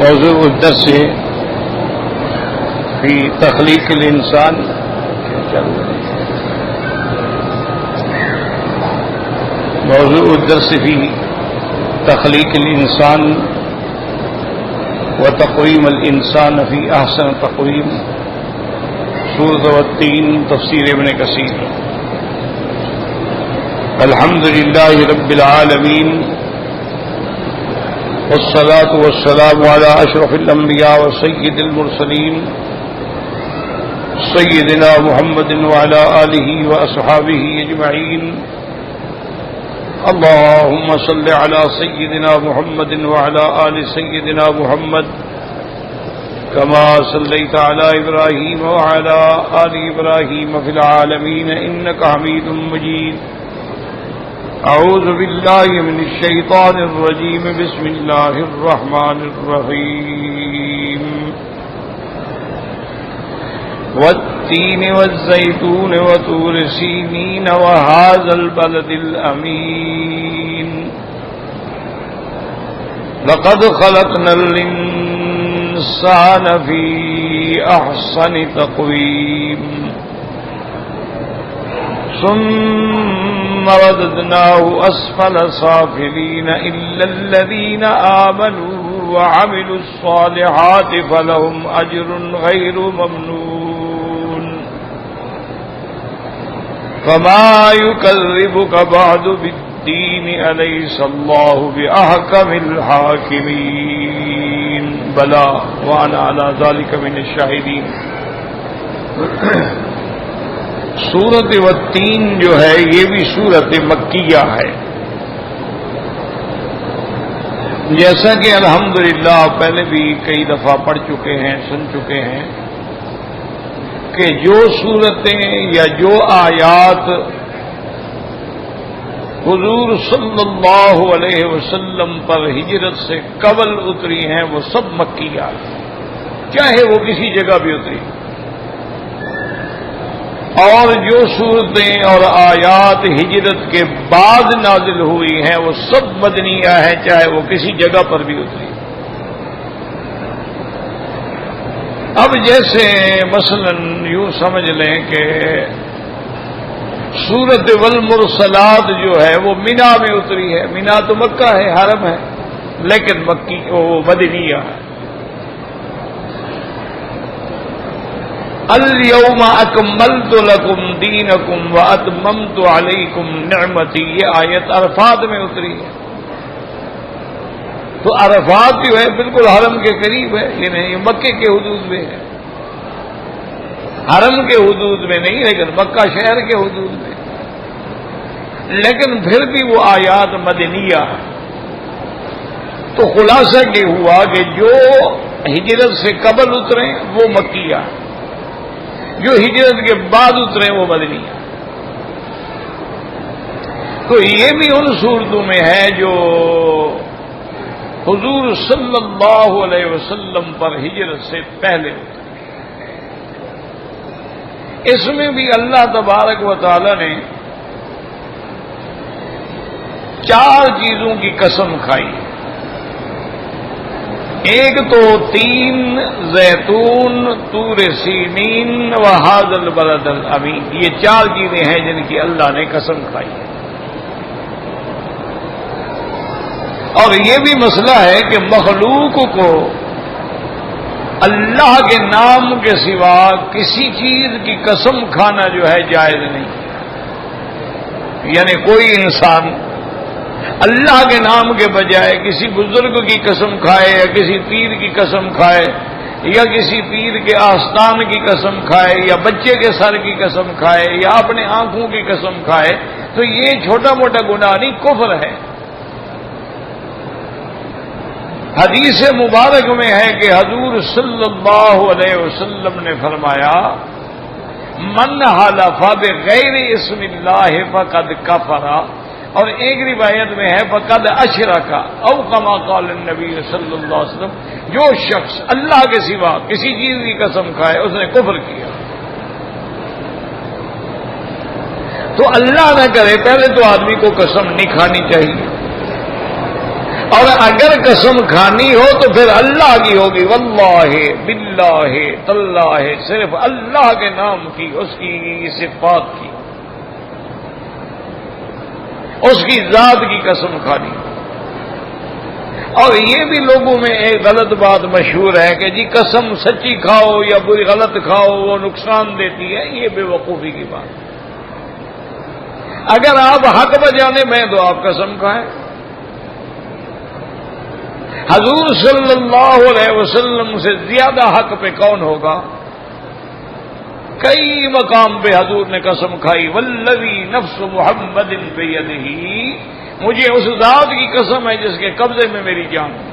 موضوع الدرس في تخلیق الانسان موضوع الدرس في تخلیق الانسان وتقويم الانسان في احسن تقويم سورة والتين تفسير ابن كثير. الحمد لله رب العالمين والصلاة والسلام على أشرف الأنبياء وسيد المرسلين سيدنا محمد وعلى آله وأصحابه أجمعين. اللهم صل على سيدنا محمد وعلى آل سيدنا محمد كما صليت على إبراهيم وعلى آل إبراهيم في العالمين إنك حميد مجيد. أعوذ بالله من الشيطان الرجيم. بسم الله الرحمن الرحيم. والتين والزيتون وطور سينين وهذا البلد الأمين لقد خلقنا الإنسان في أحسن تقويم ثم رددناه أسفل سافلين إلا الذين آمنوا وعملوا الصالحات فلهم أجر غير ممنون. فما يكذبك بعد بالدين أليس الله بأحكم الحاكمين. بلى وأنا على ذلك من الشاهدين. سورت والتین جو ہے یہ بھی سورت مکیہ ہے. جیسا کہ الحمدللہ پہلے بھی کئی دفعہ پڑھ چکے ہیں سن چکے ہیں کہ جو سورتیں یا جو آیات حضور صلی اللہ علیہ وسلم پر ہجرت سے قبل اتری ہیں وہ سب مکیہ ہیں، چاہے وہ کسی جگہ بھی اتری. اور جو صورتیں اور آیات ہجرت کے بعد نازل ہوئی ہیں وہ سب مدنیہ ہیں، چاہے وہ کسی جگہ پر بھی اتری. اب جیسے مثلا یوں سمجھ لیں کہ سورت والمرسلات جو ہے وہ مینا میں اتری ہے. مینا تو مکہ ہے، حرم ہے، لیکن مکی وہ مدنیہ ہے. اليوم اکملت لکم دینکم واتممت علیکم نعمتی، یہ آیت عرفات میں اتری ہے. تو عرفات جو ہے بالکل حرم کے قریب ہے، یہ نہیں مکے کے حدود میں ہے، حرم کے حدود میں نہیں لیکن مکہ شہر کے حدود میں. لیکن پھر بھی وہ آیات مدنیہ ہے. تو خلاصہ یہ ہوا کہ جو ہجرت سے قبل اترے وہ مکیہ ہے، جو ہجرت کے بعد اترے وہ مدنی ہے. تو یہ بھی ان صورتوں میں ہے جو حضور صلی اللہ علیہ وسلم پر ہجرت سے پہلے اترے. اس میں بھی اللہ تبارک و تعالی نے 4 چیزوں کی قسم کھائی. ایک تو تین، زیتون، طور سینین و ھذا البلد الامین، یہ 4 چیزیں ہیں جن کی اللہ نے قسم کھائی ہے. اور یہ بھی مسئلہ ہے کہ مخلوق کو اللہ کے نام کے سوا کسی چیز کی قسم کھانا جو ہے جائز نہیں. یعنی کوئی انسان اللہ کے نام کے بجائے کسی بزرگ کی قسم کھائے یا کسی پیر کی قسم کھائے یا کسی پیر کے آستان کی قسم کھائے یا بچے کے سر کی قسم کھائے یا اپنے آنکھوں کی قسم کھائے تو یہ چھوٹا موٹا گناہ نہیں، کفر ہے. حدیث مبارک میں ہے کہ حضور صلی اللہ علیہ وسلم نے فرمایا من حلف بغیر اسم اللہ فقد کفر، اور ایک روایت میں ہے فقد اشرک، او کما قال النبی صلی اللہ علیہ وسلم، جو شخص اللہ کے سوا کسی چیز کی قسم کھائے اس نے کفر کیا. تو اللہ نہ کرے پہلے تو آدمی کو قسم نہیں کھانی چاہیے. اور اگر قسم کھانی ہو تو پھر اللہ کی ہوگی، واللہ باللہ تاللہ، صرف اللہ کے نام کی، اس کی صفات کی، اس کی ذات کی قسم کھانی۔ اور یہ بھی لوگوں میں ایک غلط بات مشہور ہے کہ جی قسم سچی کھاؤ یا بری غلط کھاؤ وہ نقصان دیتی ہے، یہ بے وقوفی کی بات۔ اگر آپ حق بجانے میں تو آپ قسم کھائیں۔ حضور صلی اللہ علیہ وسلم سے زیادہ حق پہ کون ہوگا؟ کئی مقام پہ حضور نے قسم کھائی، والذی نفس محمد بیدہ، مجھے اس ذات کی قسم ہے جس کے قبضے میں میری جان ہے۔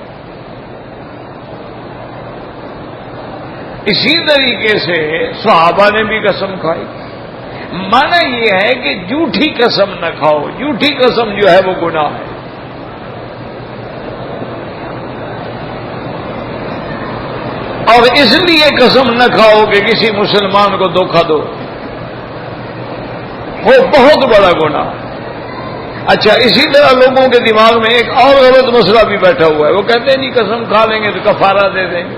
اسی طریقے سے صحابہ نے بھی قسم کھائی۔ معنی یہ ہے کہ جھوٹی قسم نہ کھاؤ، جھوٹی قسم جو ہے وہ گناہ ہے۔ اور اس لیے قسم نہ کھاؤ کہ کسی مسلمان کو دھوکہ دو، وہ بہت بڑا گناہ۔ اچھا، اسی طرح لوگوں کے دماغ میں ایک اور غلط مسئلہ بھی بیٹھا ہوا ہے، وہ کہتے ہیں نہیں قسم کھا لیں گے تو کفارہ دے دیں گے،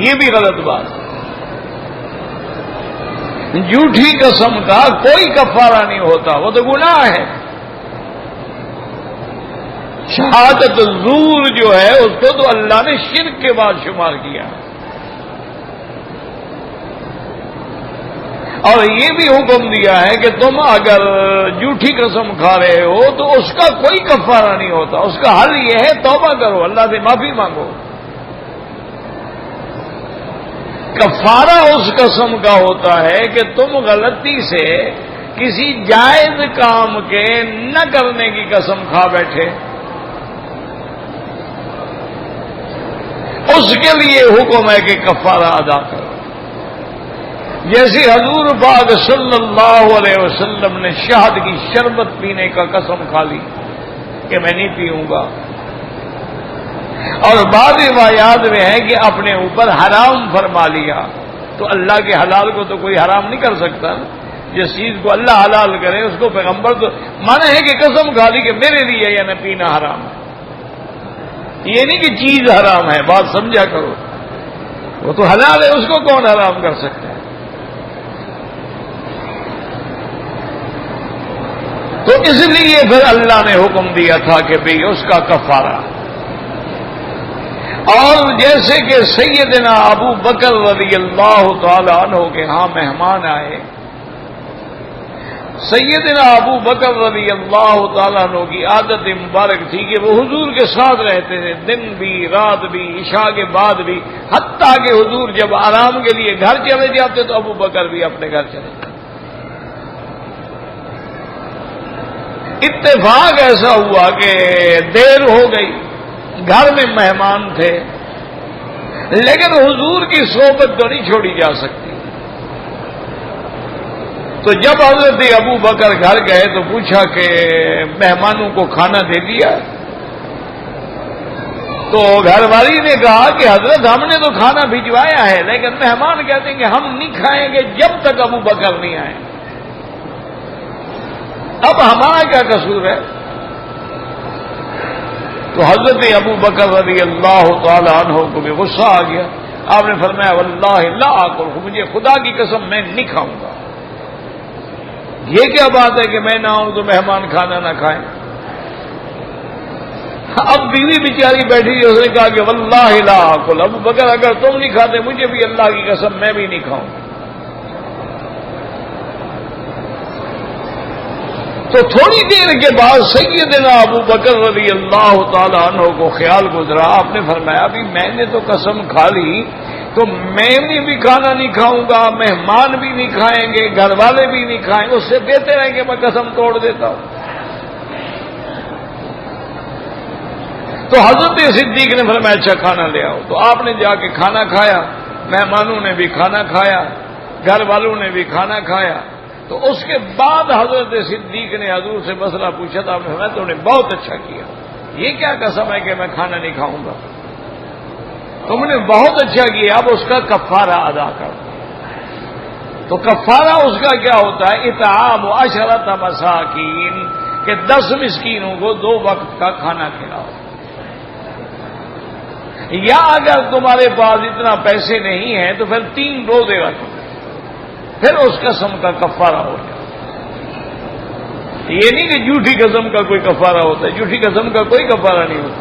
یہ بھی غلط بات۔ جھوٹی قسم کا کوئی کفارہ نہیں ہوتا، وہ تو گناہ ہے۔ شہادت زور جو ہے اس کو تو اللہ نے شرک کے بعد شمار کیا، اور یہ بھی حکم دیا ہے کہ تم اگر جھوٹی قسم کھا رہے ہو تو اس کا کوئی کفارہ نہیں ہوتا، اس کا حل یہ ہے توبہ کرو، اللہ سے معافی مانگو۔ کفارہ اس قسم کا ہوتا ہے کہ تم غلطی سے کسی جائز کام کے نہ کرنے کی قسم کھا بیٹھے، اس کے لیے حکم ہے کہ کفارہ ادا کرو۔ جیسے حضور پاک صلی اللہ علیہ وسلم نے شہد کی شربت پینے کا قسم کھا لی کہ میں نہیں پیوں گا، اور بعض روایات میں ہے کہ اپنے اوپر حرام فرما لیا، تو اللہ کے حلال کو تو کوئی حرام نہیں کر سکتا، جس چیز کو اللہ حلال کرے اس کو پیغمبر تو مانا ہے کہ قسم کھا لی کہ میرے لیے یا نہ پینا حرام ہے، یہ نہیں کہ چیز حرام ہے، بات سمجھا کرو، وہ تو حلال ہے، اس کو کون حرام کر سکتا ہے؟ تو اس لیے پھر اللہ نے حکم دیا تھا کہ بھئی اس کا کفارہ۔ اور جیسے کہ سیدنا ابو بکر رضی اللہ تعالی عنہ کے ہاں مہمان آئے، سیدنا ابو بکر رضی اللہ تعالیٰ عنہ کی عادت مبارک تھی کہ وہ حضور کے ساتھ رہتے تھے، دن بھی رات بھی عشاء کے بعد بھی، حتیٰ کہ حضور جب آرام کے لیے گھر چلے جاتے تو ابو بکر بھی اپنے گھر چلے جاتے۔ اتفاق ایسا ہوا کہ دیر ہو گئی، گھر میں مہمان تھے، لیکن حضور کی صحبت تو نہیں چھوڑی جا سکتی۔ تو جب حضرت ابو بکر گھر گئے تو پوچھا کہ مہمانوں کو کھانا دے دیا؟ تو گھر والی نے کہا کہ حضرت ہم نے تو کھانا بھجوایا ہے، لیکن مہمان کہتے ہیں کہ ہم نہیں کھائیں گے جب تک ابو بکر نہیں آئے۔ اب ہمارا کیا قصور ہے؟ تو حضرت ابو بکر رضی اللہ تعالی عنہ کو بھی غصہ آ گیا، آپ نے فرمایا واللہ لا آکل، مجھے خدا کی قسم میں نہیں کھاؤں گا۔ یہ کیا بات ہے کہ میں نہ آؤں تو مہمان کھانا نہ کھائیں؟ اب بیوی بیچاری بیٹھی تھی، اس نے کہا کہ واللہ لا آکل، ابو بکر اگر تم نہیں کھاتے مجھے بھی اللہ کی قسم میں بھی نہیں کھاؤں۔ تو تھوڑی دیر کے بعد سیدنا ابو بکر رضی اللہ تعالی عنہ کو خیال گزرا، آپ نے فرمایا ابھی میں نے تو قسم کھا لی تو میں بھی کھانا نہیں کھاؤں گا، مہمان بھی نہیں کھائیں گے، گھر والے بھی نہیں کھائیں گے، اس سے بہتر ہے کہ میں قسم توڑ دیتا ہوں۔ تو حضرت صدیق نے فرمایا اچھا کھانا لے آؤ، تو آپ نے جا کے کھانا کھایا، مہمانوں نے بھی کھانا کھایا، گھر والوں نے بھی کھانا کھایا۔ تو اس کے بعد حضرت صدیق نے حضور سے مسئلہ پوچھا تھا، آپ نے فرمایا تو نے بہت اچھا کیا، یہ کیا قسم ہے کہ میں کھانا نہیں کھاؤں گا؟ تم نے بہت اچھا کیا، اب اس کا کفارہ ادا کر۔ تو کفارہ اس کا کیا ہوتا ہے؟ اطعام 10 مساکین، کہ 10 مسکینوں کو 2 وقت کا کھانا کھلاؤ۔ یا اگر تمہارے پاس اتنا پیسے نہیں ہیں تو پھر 3 روزے رکھو، پھر اس قسم کا کفارہ ہو جائے۔ یہ نہیں کہ جھوٹی قسم کا کوئی کفارہ ہوتا ہے، جھوٹی قسم کا کوئی کفارہ نہیں ہوتا،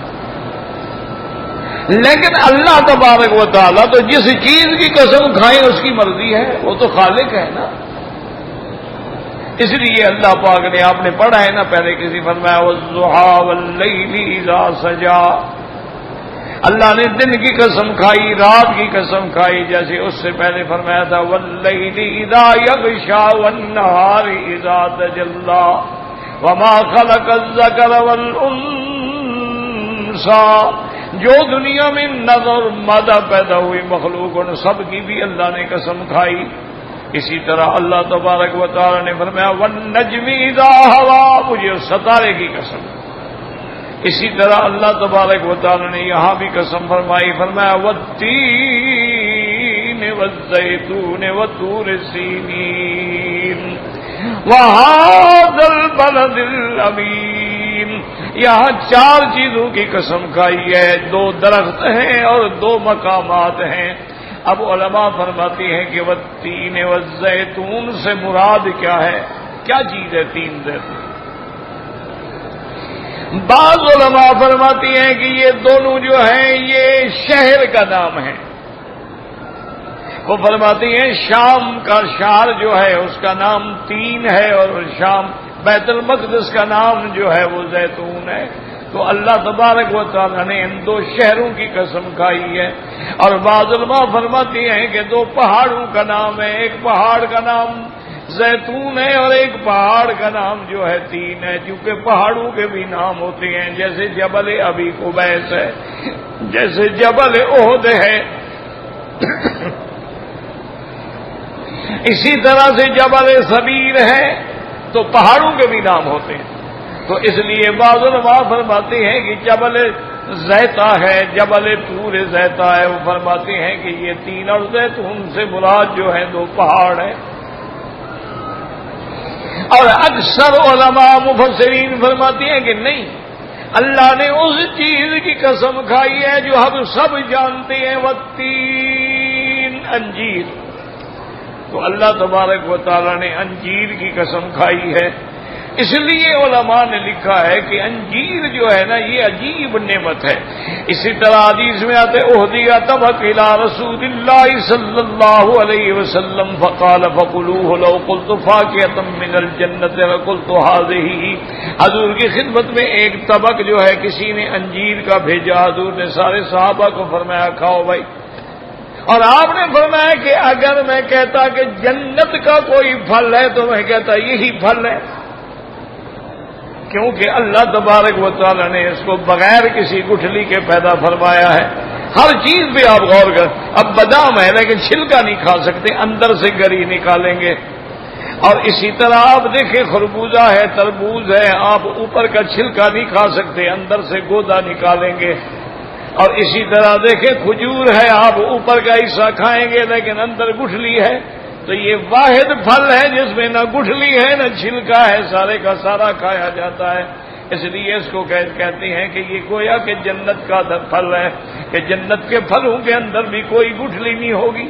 لیکن اللہ تبارک و تعالیٰ تو جس چیز کی قسم کھائیں اس کی مرضی ہے، وہ تو خالق ہے نا۔ اس لیے اللہ پاک نے، آپ نے پڑھا ہے نا پہلے کسی فرمایا والضحیٰ واللیل اذا سجا، اللہ نے دن کی قسم کھائی، رات کی قسم کھائی، جیسے اس سے پہلے فرمایا تھا واللیل اذا یغشا والنہار اذا تجلی وما خلق الذکر والانثی، جو دنیا میں نر اور مادہ پیدا ہوئی مخلوق ان سب کی بھی اللہ نے قسم کھائی۔ اسی طرح اللہ تبارک و تعالی نے فرمایا والنجم اذا ہوا، مجھے اس ستارے کی قسم۔ اسی طرح اللہ تبارک و تعالی نے یہاں بھی قسم فرمائی، فرمایا والتین والزیتون وطور سینین وہذا البلد الامین، یہاں 4 چیزوں کی قسم کھائی ہے، 2 درخت ہیں اور 2 مقامات ہیں۔ اب علماء فرماتی ہیں کہ والتین والزیتون سے مراد کیا ہے، کیا چیز ہے 3 زیتون؟ بعض علماء فرماتی ہیں کہ یہ دونوں جو ہیں یہ شہر کا نام ہے۔ وہ فرماتی ہیں شام کا شہر جو ہے اس کا نام تین ہے، اور شام بیت المقدس کا نام جو ہے وہ زیتون ہے۔ تو اللہ تبارک و تعالیٰ نے ان 2 شہروں کی قسم کھائی ہے۔ اور بعض علماء فرماتی ہیں کہ 2 پہاڑوں کا نام ہے، ایک پہاڑ کا نام زیتون ہے اور ایک پہاڑ کا نام جو ہے تین ہے، کیونکہ پہاڑوں کے بھی نام ہوتے ہیں، جیسے جبل ابی قبیس ہے، جیسے جبل احد ہے، اسی طرح سے جبل سبیر ہے، تو پہاڑوں کے بھی نام ہوتے ہیں۔ تو اس لیے بعض علماء فرماتے ہیں کہ جبل زیتا ہے، جبل طور زیتا ہے، وہ فرماتے ہیں کہ یہ 3 اور زیتون سے مراد جو ہے 2 پہاڑ ہیں۔ اور اکثر علماء مفسرین فرماتے ہیں کہ نہیں، اللہ نے اس چیز کی قسم کھائی ہے جو ہم سب جانتے ہیں، والتین، انجیر۔ تو اللہ تبارک و تعالی نے انجیر کی قسم کھائی ہے۔ اس لیے علماء نے لکھا ہے کہ انجیر جو ہے نا یہ عجیب نعمت ہے۔ اسی طرح حدیث میں آتے اہدیٰ طبق الی رسول اللہ صلی اللہ علیہ وسلم فقال فکلوہ لو قلت فاکہۃ من الجنۃ لقلت ہذہ، حضور کی خدمت میں ایک طبق جو ہے کسی نے انجیر کا بھیجا، حضور نے سارے صحابہ کو فرمایا کھاؤ بھائی، اور آپ نے فرمایا کہ اگر میں کہتا کہ جنت کا کوئی پھل ہے تو میں کہتا یہی پھل ہے، کیونکہ اللہ تبارک و تعالی نے اس کو بغیر کسی گٹھلی کے پیدا فرمایا ہے۔ ہر چیز پہ آپ غور کریں، اب بادام ہے لیکن چھلکا نہیں کھا سکتے، اندر سے گری نکالیں گے، اور اسی طرح آپ دیکھیں خربوزہ ہے، تربوز ہے، آپ اوپر کا چھلکا نہیں کھا سکتے، اندر سے گودا نکالیں گے، اور اسی طرح دیکھیں کھجور ہے، آپ اوپر کا حصہ کھائیں گے لیکن اندر گٹھلی ہے۔ تو یہ واحد پھل ہے جس میں نہ گٹھلی ہے نہ چھلکا ہے، سارے کا سارا کھایا جاتا ہے۔ اس لیے اس کو کہتے ہیں کہ یہ گویا کہ جنت کا پھل ہے، کہ جنت کے پھلوں کے اندر بھی کوئی گٹھلی نہیں ہوگی۔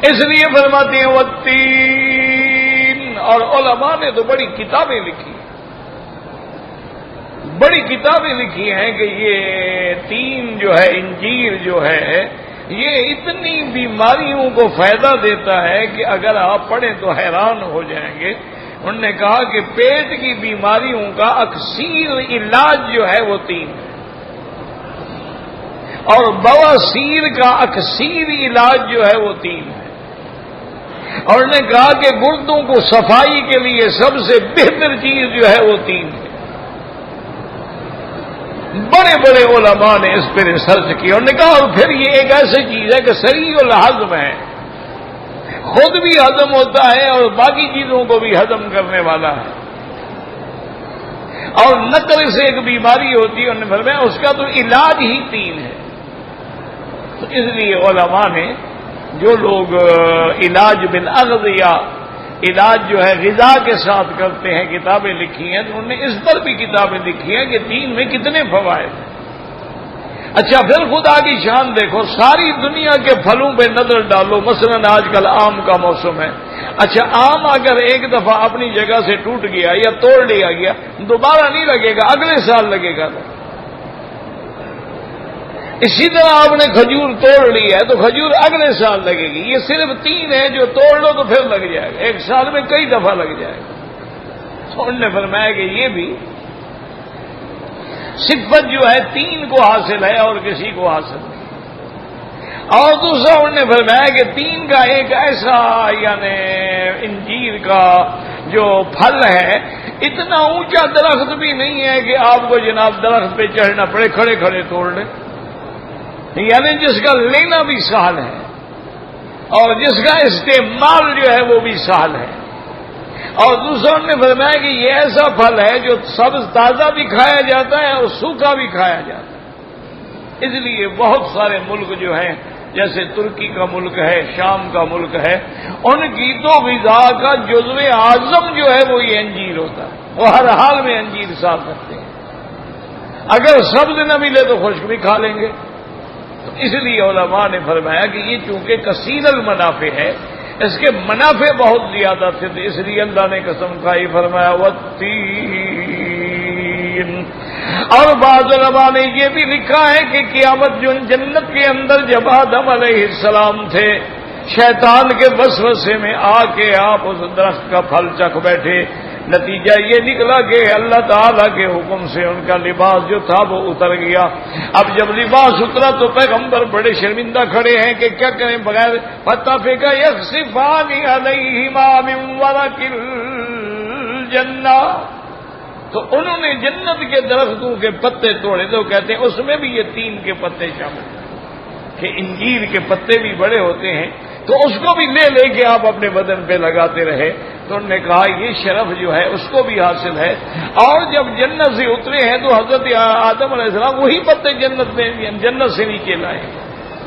اس لیے فرماتے ہیں والتین، اور علماء نے تو بڑی کتابیں لکھی، بڑی کتابیں لکھی ہیں کہ یہ تین جو ہے، انجیر جو ہے، یہ اتنی بیماریوں کو فائدہ دیتا ہے کہ اگر آپ پڑھیں تو حیران ہو جائیں گے۔ انہوں نے کہا کہ پیٹ کی بیماریوں کا اکثیر علاج جو ہے وہ 3 ہے، اور بواسیر کا اکثیر علاج جو ہے وہ 3 ہے، اور انہوں نے کہا کہ گردوں کو صفائی کے لیے سب سے بہتر چیز جو ہے وہ 3 ہے۔ بڑے بڑے علماء نے اس پہ ریسرچ کی اور نے کہا، اور پھر یہ ایک ایسی چیز ہے کہ سریع الہضم ہے، خود بھی ہضم ہوتا ہے اور باقی چیزوں کو بھی ہضم کرنے والا ہے، اور نقل سے ایک بیماری ہوتی ہے، انہوں نے فرمایا اس کا تو علاج ہی 3 ہے۔ تو اس لیے علماء نے جو لوگ علاج بالاغذیہ، علاج جو ہے غذا کے ساتھ کرتے ہیں، کتابیں لکھی ہیں، تو انہوں نے اس پر بھی کتابیں لکھی ہیں کہ 3 میں کتنے فوائد ہیں۔ اچھا پھر خدا کی شان دیکھو، ساری دنیا کے پھلوں پہ نظر ڈالو، مثلا آج کل آم کا موسم ہے، اچھا آم اگر ایک دفعہ اپنی جگہ سے ٹوٹ گیا یا توڑ لیا گیا دوبارہ نہیں لگے گا، اگلے سال لگے گا۔ اسی طرح آپ نے کھجور توڑ لی ہے تو کھجور اگلے سال لگے گی۔ یہ صرف 3 ہے جو توڑ لو تو پھر لگ جائے گا، ایک سال میں کئی دفعہ لگ جائے گا۔ انہوں نے فرمایا کہ یہ بھی صفت جو ہے 3 کو حاصل ہے اور کسی کو حاصل نہیں۔ اور دوسرا انہوں نے فرمایا کہ 3 کا ایک ایسا یعنی انجیر کا جو پھل ہے اتنا اونچا درخت بھی نہیں ہے کہ آپ کو جناب درخت پہ چڑھنا پڑے، کھڑے کھڑے توڑ لیں، یعنی جس کا لینا بھی سہل ہے اور جس کا استعمال جو ہے وہ بھی سہل ہے۔ اور دوسروں نے فرمایا کہ یہ ایسا پھل ہے جو سبز تازہ بھی کھایا جاتا ہے اور سوکھا بھی کھایا جاتا ہے۔ اس لیے بہت سارے ملک جو ہیں جیسے ترکی کا ملک ہے، شام کا ملک ہے، ان کی تو غذا کا جزو اعظم جو ہے وہ یہ انجیر ہوتا ہے، وہ ہر حال میں انجیر صاف کرتے ہیں، اگر سبز نہ ملے تو خشک بھی کھا لیں گے۔ تو اس لیے علماء نے فرمایا کہ یہ چونکہ کثیر المنافع ہے، اس کے منافع بہت زیادہ تھے، تو اس لیے اللہ نے قسم کھائی، فرمایا والتین۔ اور بعض علماء نے یہ بھی لکھا ہے کہ قیامت جو جنت کے اندر جب آدم علیہ السلام تھے، شیطان کے وسوسے میں آ کے آپ اس درخت کا پھل چکھ بیٹھے، نتیجہ یہ نکلا کہ اللہ تعالیٰ کے حکم سے ان کا لباس جو تھا وہ اتر گیا۔ اب جب لباس اترا تو پیغمبر بڑے شرمندہ کھڑے ہیں کہ کیا کریں، بغیر فتفقا یخصفان علیہما من ورق الجنہ، تو انہوں نے جنت کے درختوں کے پتے توڑے، تو کہتے ہیں اس میں بھی یہ 3 کے پتے شامل ہیں کہ انجیر کے پتے بھی بڑے ہوتے ہیں، تو اس کو بھی لے لے کے آپ اپنے بدن پہ لگاتے رہے۔ تو انہوں نے کہا یہ شرف جو ہے اس کو بھی حاصل ہے۔ اور جب جنت سے اترے ہیں تو حضرت آدم علیہ السلام وہی پتے جنت سے نیچے لائے،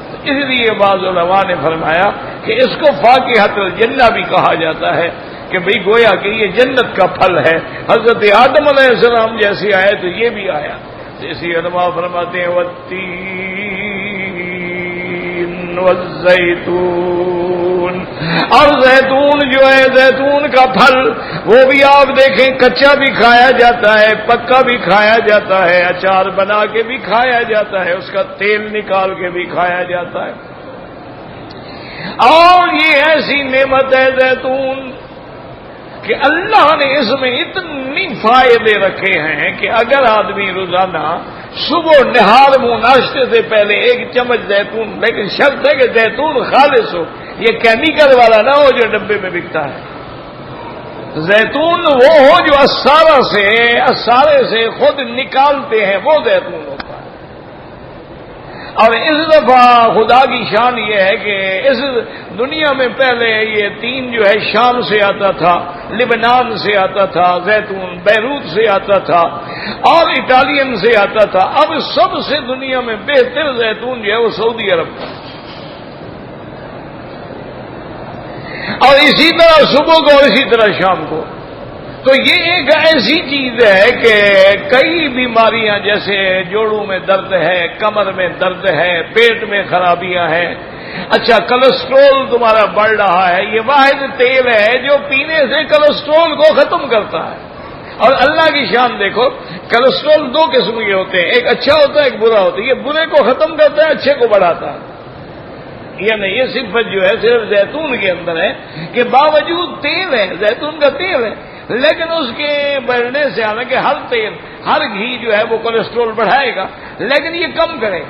تو اس لیے بعض علماء نے فرمایا کہ اس کو فاکہۃ الجنہ بھی کہا جاتا ہے کہ بھئی گویا کہ یہ جنت کا پھل ہے، حضرت آدم علیہ السلام جیسے آئے تو یہ بھی آیا۔ تو اسی علماء فرماتے ہیں والتین والزیتون، اور زیتون جو ہے زیتون کا پھل وہ بھی آپ دیکھیں کچا بھی کھایا جاتا ہے، پکا بھی کھایا جاتا ہے، اچار بنا کے بھی کھایا جاتا ہے، اس کا تیل نکال کے بھی کھایا جاتا ہے۔ اور یہ ایسی نعمت ہے زیتون کہ اللہ نے اس میں اتنی فائدے رکھے ہیں کہ اگر آدمی روزانہ صبح نہار منہ ناشتے سے پہلے 1 چمچ زیتون، لیکن شرط ہے کہ زیتون خالص ہو، یہ کیمیکل والا نہ ہو جو ڈبے میں بکتا ہے، زیتون وہ ہو جو اسارے سے خود نکالتے ہیں، وہ زیتون ہوتا ہے۔ اور اس دفعہ خدا کی شان یہ ہے کہ اس دنیا میں پہلے یہ 3 جو ہے شام سے آتا تھا، لبنان سے آتا تھا زیتون، بیروت سے آتا تھا اور اٹالین سے آتا تھا، اب سب سے دنیا میں بہتر زیتون جو ہے وہ سعودی عرب کا، اور اسی طرح صبح کو اور اسی طرح شام کو۔ تو یہ ایک ایسی چیز ہے کہ کئی بیماریاں جیسے جوڑوں میں درد ہے، کمر میں درد ہے، پیٹ میں خرابیاں ہیں، اچھا کولسٹرول تمہارا بڑھ رہا ہے، یہ واحد تیل ہے جو پینے سے کولسٹرول کو ختم کرتا ہے۔ اور اللہ کی شان دیکھو، کولسٹرول 2 قسم کے ہوتے ہیں، ایک اچھا ہوتا ہے ایک برا ہوتا ہے، یہ برے کو ختم کرتا ہے، اچھے کو بڑھاتا ہے۔ یعنی یہ صفت جو ہے صرف زیتون کے اندر ہے کہ باوجود تیل ہے، زیتون کا تیل ہے، لیکن اس کے بڑھنے سے حالانکہ ہر تیل ہر گھی جو ہے وہ کولسٹرول بڑھائے گا لیکن یہ کم کرے گا۔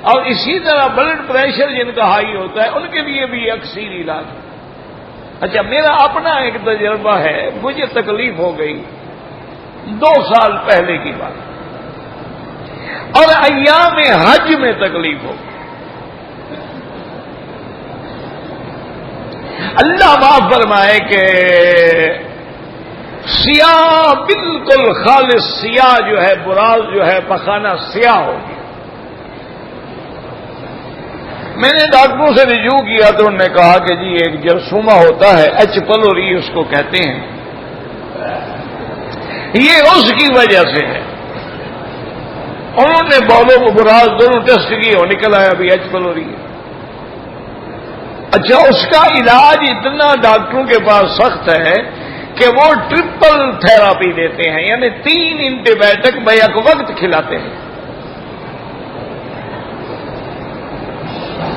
اور اسی طرح بلڈ پریشر جن کا ہائی ہوتا ہے ان کے لیے بھی اکثیر علاج ہے۔ اچھا میرا اپنا ایک تجربہ ہے، مجھے تکلیف ہو گئی 2 سال پہلے کی بات، اور ایام حج میں تکلیف ہو گئی۔ اللہ معاف فرمائے کہ سیاہ بالکل خالص سیاہ جو ہے براز جو ہے پخانہ سیاہ ہو گیا۔ میں نے ڈاکٹروں سے رجوع کیا تو انہوں نے کہا کہ جی ایک جرثومہ ہوتا ہے، ایچ پیلوری اس کو کہتے ہیں، یہ اس کی وجہ سے ہے، انہوں نے بولو براز دونوں ٹیسٹ کیے اور نکل آیا ابھی ایچ پلوری ہے۔ اچھا، اس کا علاج اتنا ڈاکٹروں کے پاس سخت ہے کہ وہ ٹرپل تھراپی دیتے ہیں، یعنی 3 اینٹی بایوٹک بیک وقت کھلاتے ہیں،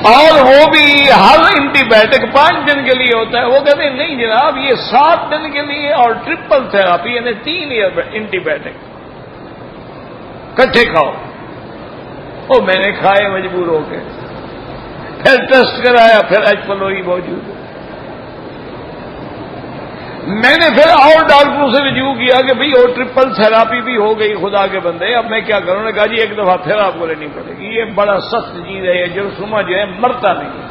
اور وہ بھی ہر اینٹی بایوٹک 5 دن کے لیے ہوتا ہے۔ وہ کہتے ہیں نہیں جناب، یہ 7 دن کے لیے، اور ٹرپل تھراپی یعنی 3 اینٹی بایوٹک کٹھے کھاؤ۔ وہ میں نے کھائے مجبور ہو کے، پھر ٹیسٹ کرایا، پھر ایچ پلوری موجود ہے۔ میں نے پھر اور ڈاکٹروں سے رجوع کیا کہ بھئی وہ ٹرپل تھراپی بھی ہو گئی، خدا کے بندے اب میں کیا کروں؟ نے کہا جی ایک دفعہ پھر آپ کو لینی پڑے گی، یہ بڑا سخت چیز ہے، یہ جرثومہ جو ہے مرتا نہیں ہے۔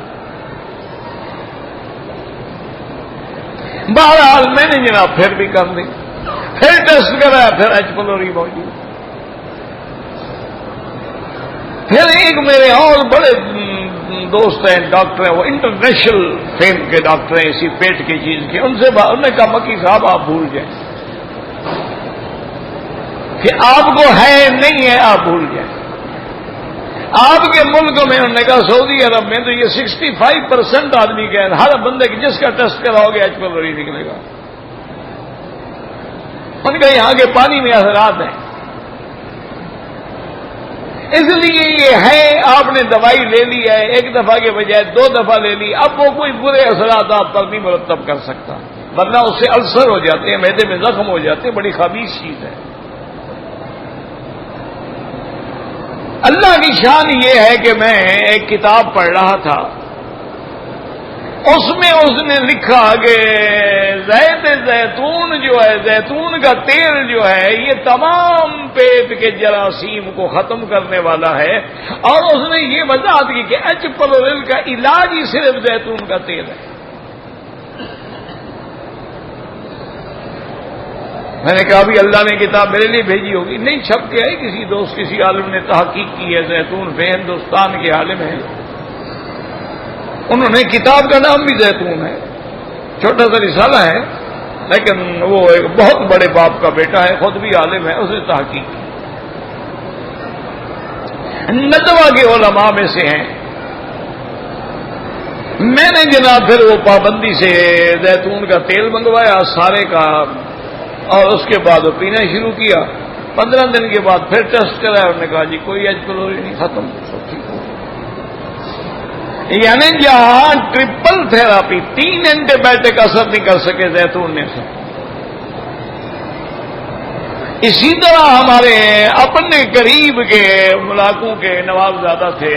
بہرحال میں نے جناب پھر بھی کر دی، پھر ٹیسٹ کرایا، پھر ایچ پلوری موجود۔ پھر ایک میرے اور بڑے دوست ہیں، ڈاکٹر ہیں، وہ انٹرنیشنل فیم کے ڈاکٹر ہیں اسی پیٹ کی چیز کے، انہوں نے کہا مکی صاحب آپ بھول جائیں کہ آپ کو ہے نہیں ہے، آپ بھول جائیں۔ آپ کے ملک میں انہوں نے کہا سعودی عرب میں تو یہ 65% آدمی کا ہے، ہر بندے کی جس کا ٹیسٹ کراؤ گے ایچ پلوری نکلے گا۔ ان کا یہاں کے پانی میں اثرات ہیں، اس لیے یہ ہے آپ نے دوائی لے لی ہے، 1 دفعہ کے بجائے 2 دفعہ لے لی، اب وہ کوئی برے اثرات آپ پر نہیں مرتب کر سکتا، ورنہ اس سے السر ہو جاتے ہیں، معدے میں زخم ہو جاتے ہیں، بڑی خبیث چیز ہے۔ اللہ کی شان یہ ہے کہ میں ایک کتاب پڑھ رہا تھا، اس میں اس نے لکھا کہ زیتون جو ہے، زیتون کا تیل جو ہے، یہ تمام پیٹ کے جراثیم کو ختم کرنے والا ہے، اور اس نے یہ وضاحت کی کہ ایچ پلوری کا علاج ہی صرف زیتون کا تیل ہے۔ میں نے کہا ابھی اللہ نے کتاب میرے لیے بھیجی ہوگی، نہیں چھپ کے آئی، کسی دوست کسی عالم نے تحقیق کی ہے، زیتون پہ ہندوستان کے عالم ہیں، انہوں نے کتاب کا نام بھی زیتون ہے، چھوٹا سا رسالہ ہے، لیکن وہ ایک بہت بڑے باپ کا بیٹا ہے، خود بھی عالم ہے، اس نے تحقیق کی، ندوہ کے علماء میں سے ہیں۔ میں نے جناب پھر وہ پابندی سے زیتون کا تیل منگوایا سارے کا، اور اس کے بعد وہ پینا شروع کیا۔ 15 دن کے بعد پھر ٹیسٹ کرایا، انہوں نے کہا جی کوئی ایچ پلوری نہیں، ختم، سب ٹھیک ہو۔ یعنی جہاں ٹرپل تھراپی 3 اینٹی بایوٹک اثر نہیں کر سکے زیتون نے سے، اسی طرح ہمارے اپنے قریب کے ملاقوں کے نوابزادہ تھے،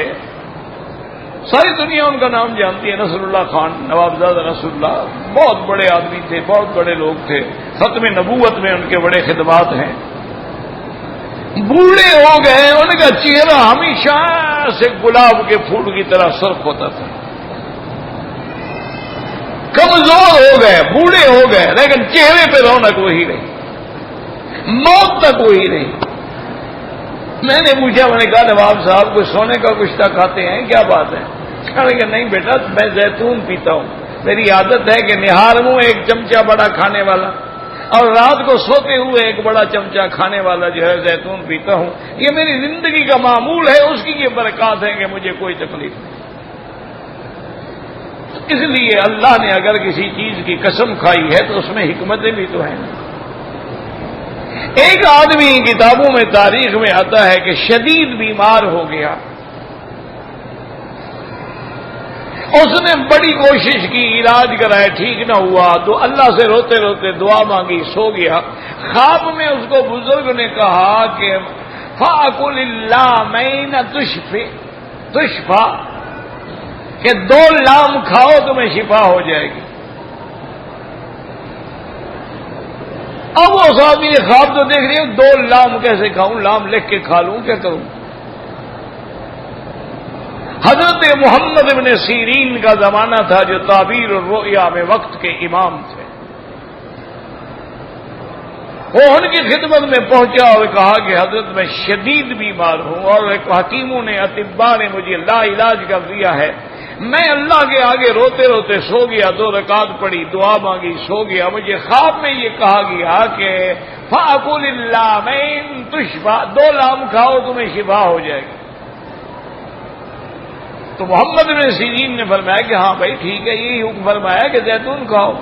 ساری دنیا ان کا نام جانتی ہے، نصر اللہ خان، نوابزادہ نصر اللہ، بہت بڑے آدمی تھے، بہت بڑے لوگ تھے، ختم نبوت میں ان کے بڑے خدمات ہیں، بوڑھے ہو گئے، ان کا چہرہ ہمیشہ سے گلاب کے پھول کی طرح سرخ ہوتا تھا، کمزور ہو گئے، بوڑھے ہو گئے، لیکن چہرے پہ رونق وہی رہی، موت تک وہی رہی۔ میں نے پوچھا، میں نے کہا نواب صاحب کوئی سونے کا کشتہ کھاتے ہیں، کیا بات ہے؟ کہنے کہ نہیں بیٹا میں زیتون پیتا ہوں، میری عادت ہے کہ نہار ہوں 1 چمچہ بڑا کھانے والا، اور رات کو سوتے ہوئے 1 بڑا چمچہ کھانے والا جو ہے زیتون پیتا ہوں، یہ میری زندگی کا معمول ہے، اس کی یہ برکات ہے کہ مجھے کوئی تکلیف نہیں۔ اس لیے اللہ نے اگر کسی چیز کی قسم کھائی ہے تو اس میں حکمتیں بھی تو ہیں۔ ایک آدمی کتابوں میں تاریخ میں آتا ہے کہ شدید بیمار ہو گیا، اس نے بڑی کوشش کی، علاج کرائے، ٹھیک نہ ہوا، تو اللہ سے روتے روتے دعا مانگی، سو گیا۔ خواب میں اس کو بزرگ نے کہا کہ فَأَقُلِ اللَّامَيْنَ تُشْفَى، کہ 2 لام کھاؤ تمہیں شفا ہو جائے گی۔ اب اس آدمی نے خواب تو دیکھ رہی ہوں، 2 لام کیسے کھاؤں، لام لکھ کے کھا لوں، کیا کروں؟ حضرت محمد ابن سیرین کا زمانہ تھا جو تعبیر الرؤیا میں وقت کے امام تھے، وہ ان کی خدمت میں پہنچا اور کہا کہ حضرت میں شدید بیمار ہوں، اور حکیموں نے، اطباء نے مجھے لا علاج کر دیا ہے، میں اللہ کے آگے روتے روتے سو گیا، 2 رکعت پڑھی، دعا مانگی، سو گیا، مجھے خواب میں یہ کہا گیا کہ فَأَقُلِ اللَّامَيْن تُشْفَى، 2 لام کھاؤ تمہیں شفا ہو جائے گی۔ تو محمد بن سیرین نے فرمایا کہ ہاں بھائی ٹھیک ہے، یہی حکم فرمایا کہ زیتون کھاؤ،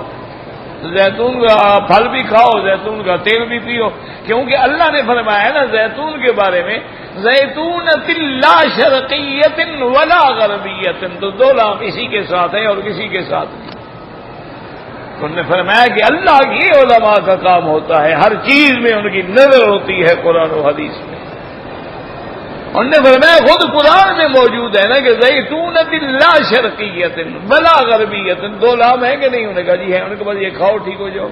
زیتون کا پھل بھی کھاؤ، زیتون کا تیل بھی پیو، کیونکہ اللہ نے فرمایا نا زیتون کے بارے میں زیتونۃ لا شرقیۃ ولا غربیۃ، تو 2 لام اسی کے ساتھ ہے اور کسی کے ساتھ نہیں۔ انہوں نے فرمایا کہ اللہ کی علماء کا کام ہوتا ہے، ہر چیز میں ان کی نظر ہوتی ہے قرآن و حدیث میں۔ انہوں نے فرمایا خود قرآن میں موجود ہے نا کہ زیتونۃ لا شرقیۃ ولا غربیۃ، 2 لام ہے کہ نہیں؟ انہوں نے کہا جی ہے۔ انہوں نے کہا بس یہ کھاؤ ٹھیک ہو جاؤ،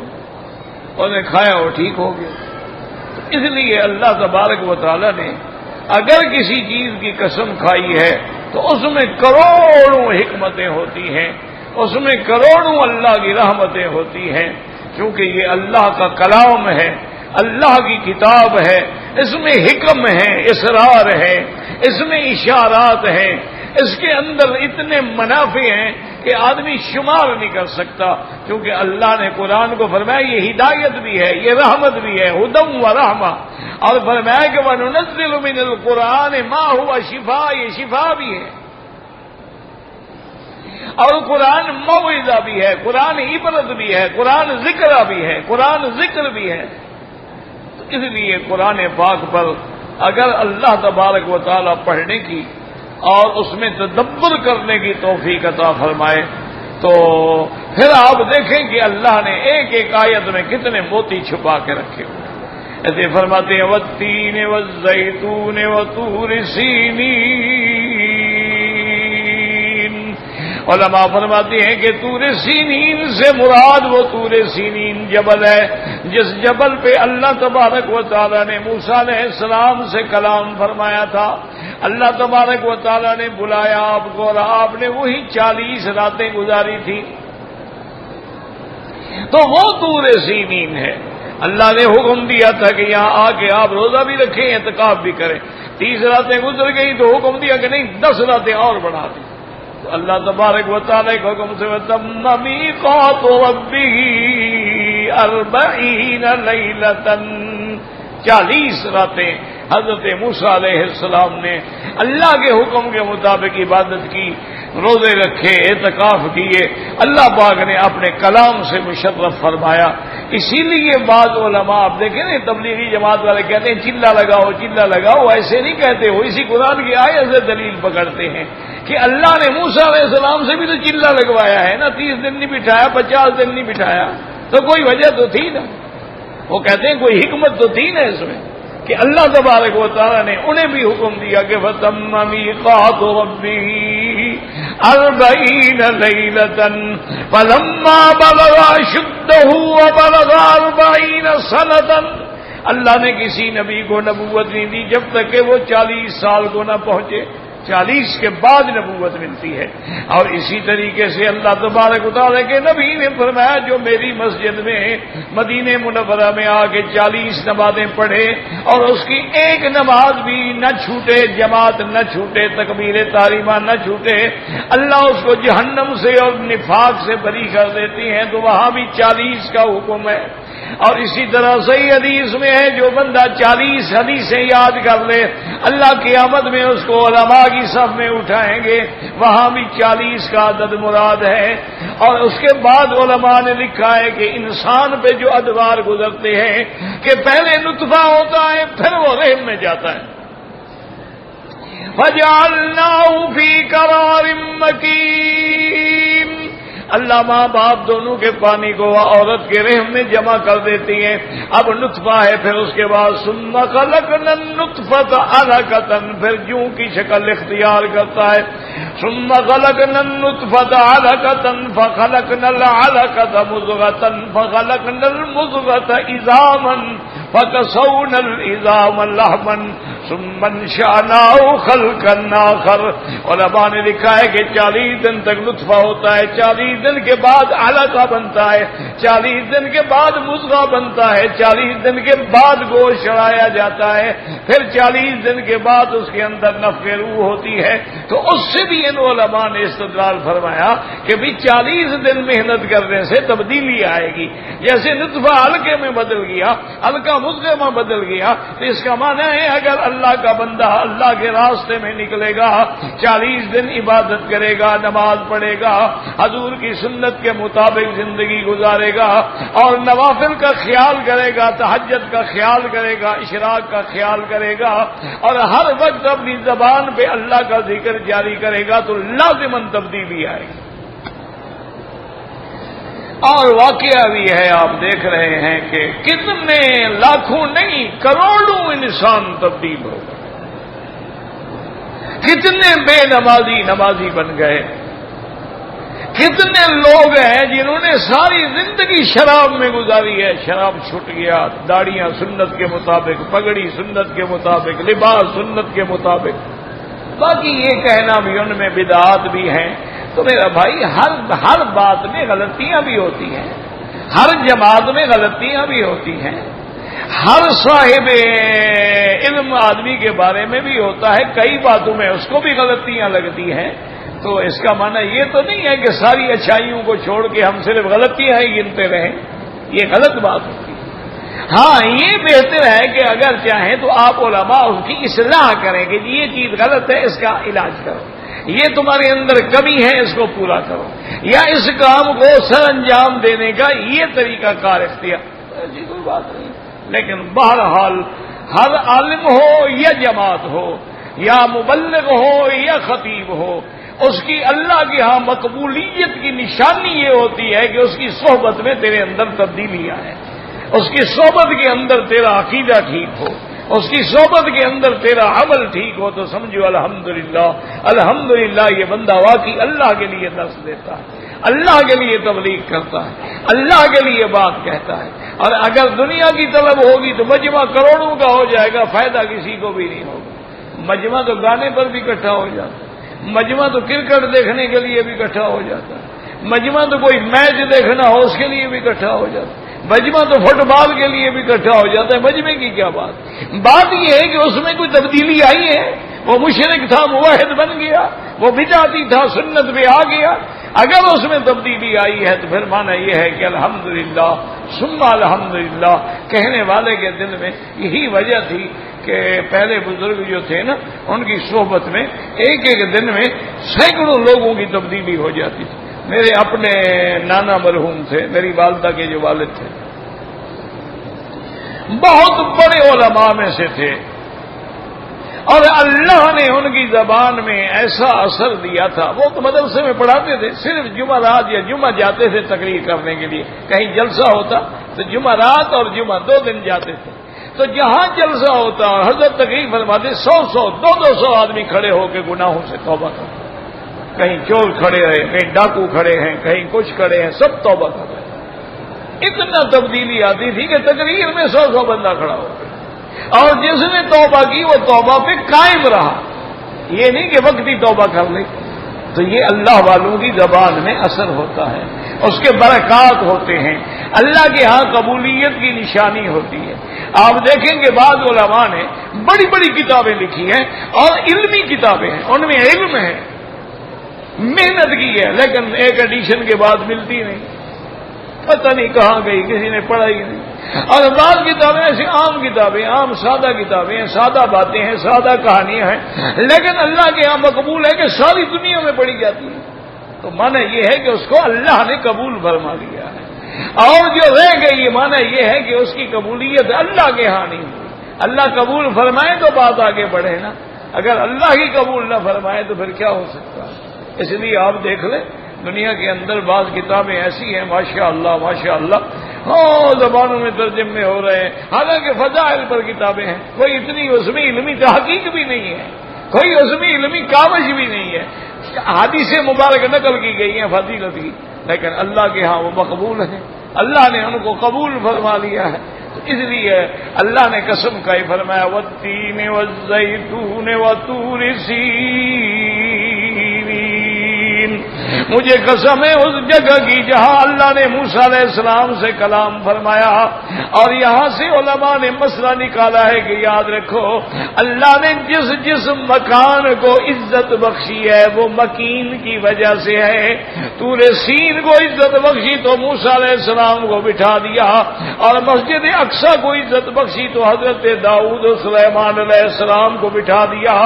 انہوں نے کھایا اور ٹھیک ہو گیا۔ اس لیے اللہ تبارک و تعالی نے اگر کسی چیز کی قسم کھائی ہے تو اس میں کروڑوں حکمتیں ہوتی ہیں، اس میں کروڑوں اللہ کی رحمتیں ہوتی ہیں، کیونکہ یہ اللہ کا کلام ہے، اللہ کی کتاب ہے، اس میں حکم ہیں، اسرار ہے، اس میں اشارات ہیں، اس کے اندر اتنے منافع ہیں کہ آدمی شمار نہیں کر سکتا، کیونکہ اللہ نے قرآن کو فرمایا یہ ہدایت بھی ہے، یہ رحمت بھی ہے، ہدی و رحمہ، اور فرمایا کہ وَنُنَزِّلُ مِنَ الْقُرْآنِ مَا هُوَ شِفَاءٌ، یہ شفا بھی ہے، اور قرآن موعظہ بھی ہے، قرآن عبرت بھی ہے، قرآن ذکر بھی ہے، قرآن ذکر بھی ہے۔ تو اس لیے قرآن پاک پر اگر اللہ تبارک و تعالی پڑھنے کی اور اس میں تدبر کرنے کی توفیق عطا فرمائے تو پھر آپ دیکھیں کہ اللہ نے ایک ایک آیت میں کتنے موتی چھپا کے رکھے ہوئے۔ ایسے فرماتے ہیں والتین والزیتون وطور سینین، علماء فرماتے ہیں کہ طور سینین سے مراد وہ طور سینین جبل ہے جس جبل پہ اللہ تبارک و تعالی نے موسیٰ علیہ السلام سے کلام فرمایا تھا۔ اللہ تبارک و تعالی نے بلایا آپ کو اور آپ نے وہی 40 راتیں گزاری تھی، تو وہ طور سینین ہے۔ اللہ نے حکم دیا تھا کہ یہاں آ کے آپ روزہ بھی رکھیں، اعتکاف بھی کریں۔ 30 راتیں گزر گئی تو حکم دیا کہ نہیں 10 راتیں اور بڑھا دیں۔ تو اللہ تبارک و تعالی کے حکم سے وَتَمَّ مِيقَاتُ رَبِّهِ 40 لَيْلَةً، 40 راتیں حضرت موسیٰ علیہ السلام نے اللہ کے حکم کے مطابق عبادت کی، روزے رکھے، اعتکاف کیے، اللہ پاک نے اپنے کلام سے مشرف فرمایا۔ اسی لیے بعض علماء آپ دیکھیں نا تبلیغی جماعت والے کہتے ہیں چلا لگاؤ چلا لگاؤ، ایسے نہیں کہتے، وہ اسی قرآن کی آیت سے دلیل پکڑتے ہیں کہ اللہ نے موسیٰ علیہ السلام سے بھی تو چلا لگوایا ہے نا، 30 دن نہیں بٹھایا، 50 دن نہیں بٹھایا، تو کوئی وجہ تو تھی نا۔ وہ کہتے ہیں کوئی حکمت تو تھی نا اس میں کہ اللہ تبارک و تعالی نے انہیں بھی حکم دیا کہ فَتَمَّ مِيقَاتُ رَبِّهِ 40 لَيْلَةً فَلَمَّا بَلَغَ أَشُدَّهُ وَبَلَغَ 40 سَنَةً، اللہ نے کسی نبی کو نبوت نہیں دی جب تک کہ وہ 40 سال کو نہ پہنچے، 40 کے بعد نبوت ملتی ہے۔ اور اسی طریقے سے اللہ تبارک و تعالیٰ کے نبی نے فرمایا جو میری مسجد میں مدینہ منورہ میں آ کے 40 نمازیں پڑھے اور اس کی ایک نماز بھی نہ چھوٹے، جماعت نہ چھوٹے، تکبیر تحریمہ نہ چھوٹے، اللہ اس کو جہنم سے اور نفاق سے بری کر دیتی ہیں، تو وہاں بھی 40 کا حکم ہے۔ اور اسی طرح صحیح حدیث میں ہے جو بندہ 40 حدیثیں یاد کر لے اللہ قیامت میں اس کو علماء کی صف میں اٹھائیں گے، وہاں بھی 40 کا عدد مراد ہے۔ اور اس کے بعد علماء نے لکھا ہے کہ انسان پہ جو ادوار گزرتے ہیں کہ پہلے نطفہ ہوتا ہے پھر وہ رحم میں جاتا ہے، فَجَعَلْنَاهُ فِي قَرَارٍ مَّكِينٍ، اللہ ماں باپ دونوں کے پانی کو عورت کے رحم میں جمع کر دیتی ہیں، اب نطفہ ہے، پھر اس کے بعد ثم خلقنا النطفة علقة، پھر جوں کی شکل اختیار کرتا ہے، ثم خلقنا النطفة علقة فخلقنا العلقة مضغة فخلقنا المضغة عظاما فكسونا العظام لحما ثم انشأناه خلقا آخر. علماء نے لکھا ہے کہ 40 دن تک نطفہ ہوتا ہے، 40 دن کے بعد علقہ بنتا ہے، 40 دن کے بعد مضغہ بنتا ہے، 40 دن کے بعد گوشت چڑھایا جاتا ہے، پھر 40 دن کے بعد اس کے اندر نفخ روح ہوتی ہے. تو اس سے بھی ان علماء نے استدلال فرمایا کہ بھی 40 دن محنت کرنے سے تبدیلی آئے گی. جیسے نطفہ حلقے میں بدل گیا، حلقہ مضغے میں بدل گیا، تو اس کا معنی ہے اگر اللہ کا بندہ اللہ کے راستے میں نکلے گا، 40 دن عبادت کرے گا، نماز پڑھے گا، حضور کی سنت کے مطابق زندگی گزارے گا اور نوافل کا خیال کرے گا، تہجد کا خیال کرے گا، اشراق کا خیال کرے گا اور ہر وقت اپنی زبان پہ اللہ کا ذکر جاری کرے گا تو لازماً تبدیلی آئے گی. اور واقعہ بھی ہے، آپ دیکھ رہے ہیں کہ کتنے لاکھوں نہیں کروڑوں انسان تبدیل ہو گئے، کتنے بے نمازی بن گئے، کتنے لوگ ہیں جنہوں نے ساری زندگی شراب میں گزاری ہے، شراب چھوٹ گیا، داڑیاں سنت کے مطابق، پگڑی سنت کے مطابق، لباس سنت کے مطابق. باقی یہ کہنا بھی ان میں بدعات بھی ہیں. تو میرا بھائی ہر بات میں غلطیاں بھی ہوتی ہیں، ہر جماعت میں غلطیاں بھی ہوتی ہیں، ہر صاحب علم آدمی کے بارے میں بھی ہوتا ہے، کئی باتوں میں اس کو بھی غلطیاں لگتی ہیں. تو اس کا معنی یہ تو نہیں ہے کہ ساری اچھائیوں کو چھوڑ کے ہم صرف غلطیاں ہی گنتے رہیں، یہ غلط بات ہوتی ہے. ہاں یہ بہتر ہے کہ اگر چاہیں تو آپ علماء اس کی اصلاح کریں کہ یہ چیز غلط ہے، اس کا علاج کرو، یہ تمہارے اندر کمی ہے، اس کو پورا کرو، یا اس کام کو سر انجام دینے کا یہ طریقہ کار اختیار. ایسی کوئی بات نہیں. لیکن بہرحال ہر عالم ہو یا جماعت ہو یا مبلغ ہو یا خطیب ہو، اس کی اللہ کے ہاں مقبولیت کی نشانی یہ ہوتی ہے کہ اس کی صحبت میں تیرے اندر تبدیلی آئے، اس کی صحبت کے اندر تیرا عقیدہ ٹھیک ہو، اس کی صحبت کے اندر تیرا عمل ٹھیک ہو تو سمجھو الحمدللہ یہ بندہ واقعی اللہ کے لیے درس دیتا ہے، اللہ کے لیے تبلیغ کرتا ہے، اللہ کے لیے بات کہتا ہے. اور اگر دنیا کی طلب ہوگی تو مجمع کروڑوں کا ہو جائے گا، فائدہ کسی کو بھی نہیں ہوگا. مجمع تو گانے پر بھی اکٹھا ہو جاتا ہے، مجمع تو کرکٹ دیکھنے کے لیے بھی اکٹھا ہو جاتا ہے، مجمع تو کوئی میچ دیکھنا ہو اس کے لیے بھی اکٹھا ہو جاتا ہے، مجمع تو فٹ بال کے لیے بھی اکٹھا ہو جاتا ہے. مجمع کی کیا بات یہ ہے کہ اس میں کوئی تبدیلی آئی ہے، وہ مشرک تھا موحد بن گیا، وہ بدعتی تھا سنت پہ آ گیا. اگر اس میں تبدیلی آئی ہے تو پھر معنی یہ ہے کہ الحمدللہ ثم الحمدللہ کہنے والے کے دل میں یہی وجہ تھی کہ پہلے بزرگ جو تھے نا ان کی صحبت میں ایک دن میں سینکڑوں لوگوں کی تبدیلی ہو جاتی تھی. میرے اپنے نانا مرحوم تھے، میری والدہ کے جو والد تھے، بہت بڑے علماء میں سے تھے اور اللہ نے ان کی زبان میں ایسا اثر دیا تھا. وہ تو مدرسے میں پڑھاتے تھے، صرف جمعرات یا جمعہ جاتے تھے تقریر کرنے کے لیے، کہیں جلسہ ہوتا تو جمعرات اور جمعہ 2 دن جاتے تھے. تو جہاں جلسہ ہوتا حضرت تقریر فرماتے 100 200 آدمی کھڑے ہو کے گناہوں سے توبہ کرتے، کہیں چور کھڑے ہیں، کہیں ڈاکو کھڑے ہیں، کہیں کچھ کھڑے ہیں، سب توبہ کر رہے ہیں. اتنا تبدیلی آتی تھی کہ تقریر میں 100 بندہ کھڑا ہو گیا اور جس نے توبہ کی وہ توبہ پہ قائم رہا، یہ نہیں کہ وقتی توبہ کر لے. تو یہ اللہ والوں کی زبان میں اثر ہوتا ہے، اس کے برکات ہوتے ہیں، اللہ کے ہاں قبولیت کی نشانی ہوتی ہے. آپ دیکھیں کہ بعض علماء نے بڑی بڑی کتابیں لکھی ہیں اور علمی کتابیں ہیں، ان میں علم ہے، محنت کی ہے، لیکن ایک ایڈیشن کے بعد ملتی نہیں، پتہ نہیں کہاں گئی، کسی نے پڑھا ہی نہیں. اور بعض کتابیں ایسی عام کتابیں، عام سادہ کتابیں ہیں، سادہ باتیں ہیں، سادہ کہانیاں ہیں، لیکن اللہ کے یہاں مقبول ہے کہ ساری دنیا میں پڑھی جاتی ہے. تو معنی یہ ہے کہ اس کو اللہ نے قبول فرما لیا ہے، اور جو رہ گئی معنی یہ ہے کہ اس کی قبولیت اللہ کے ہاں نہیں ہوئی. اللہ قبول فرمائے تو بات آگے بڑھے نا، اگر اللہ ہی قبول نہ فرمائے تو پھر کیا ہو سکتا ہے. اس لیے آپ دیکھ لیں دنیا کے اندر بعض کتابیں ایسی ہیں ماشاءاللہ زبانوں میں ترجمے ہو رہے ہیں، حالانکہ فضائل پر کتابیں ہیں، کوئی اتنی اس میں علمی تحقیق بھی نہیں ہے، کوئی اس میں علمی کاوش بھی نہیں ہے، حدیث مبارک نقل کی گئی ہیں فضیلت کی، لیکن اللہ کے ہاں وہ مقبول ہیں. اللہ نے ان کو قبول فرما لیا ہے. تو اس لیے اللہ نے قسم کھائی فرمایا والتین والزیتون وطور سینین. مجھے قسم ہے اس جگہ کی جہاں اللہ نے موسیٰ علیہ السلام سے کلام فرمایا. اور یہاں سے علماء نے مسئلہ نکالا ہے کہ یاد رکھو اللہ نے جس جس مکان کو عزت بخشی ہے وہ مکین کی وجہ سے ہے. طور سین کو عزت بخشی تو موسیٰ علیہ السلام کو بٹھا دیا, اور مسجد اقصی کو عزت بخشی تو حضرت داؤد و سلیمان علیہ السلام کو بٹھا دیا,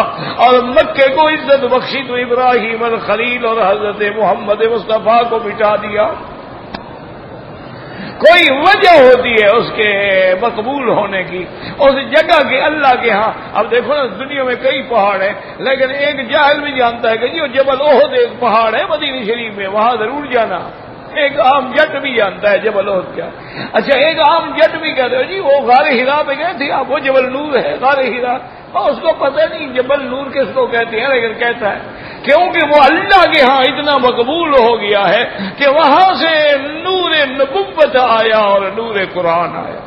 اور مکے کو عزت بخشی تو ابراہیم الخلیل اور حضرت محمد مصطفیٰ کو بٹھا دیا. کوئی وجہ ہوتی ہے اس کے مقبول ہونے کی, اس جگہ کے اللہ کے ہاں. اب دیکھو نا دنیا میں کئی پہاڑ ہیں, لیکن ایک جاہل بھی جانتا ہے کہ یہ جبل احد ایک پہاڑ ہے مدینہ شریف میں, وہاں ضرور جانا. ایک عام جٹ بھی جانتا ہے جبل احد کیا. اچھا ایک عام جٹ بھی کہتے ہیں جی وہ غار ہرا پہ گئے تھے آپ, وہ جبل نور ہے غار ہرا. اس کو پتہ نہیں جبل نور کس کو کہتے ہیں, لیکن کہتا ہے کیونکہ وہ اللہ کے ہاں اتنا مقبول ہو گیا ہے کہ وہاں سے نور نبوت آیا اور نور قرآن آیا.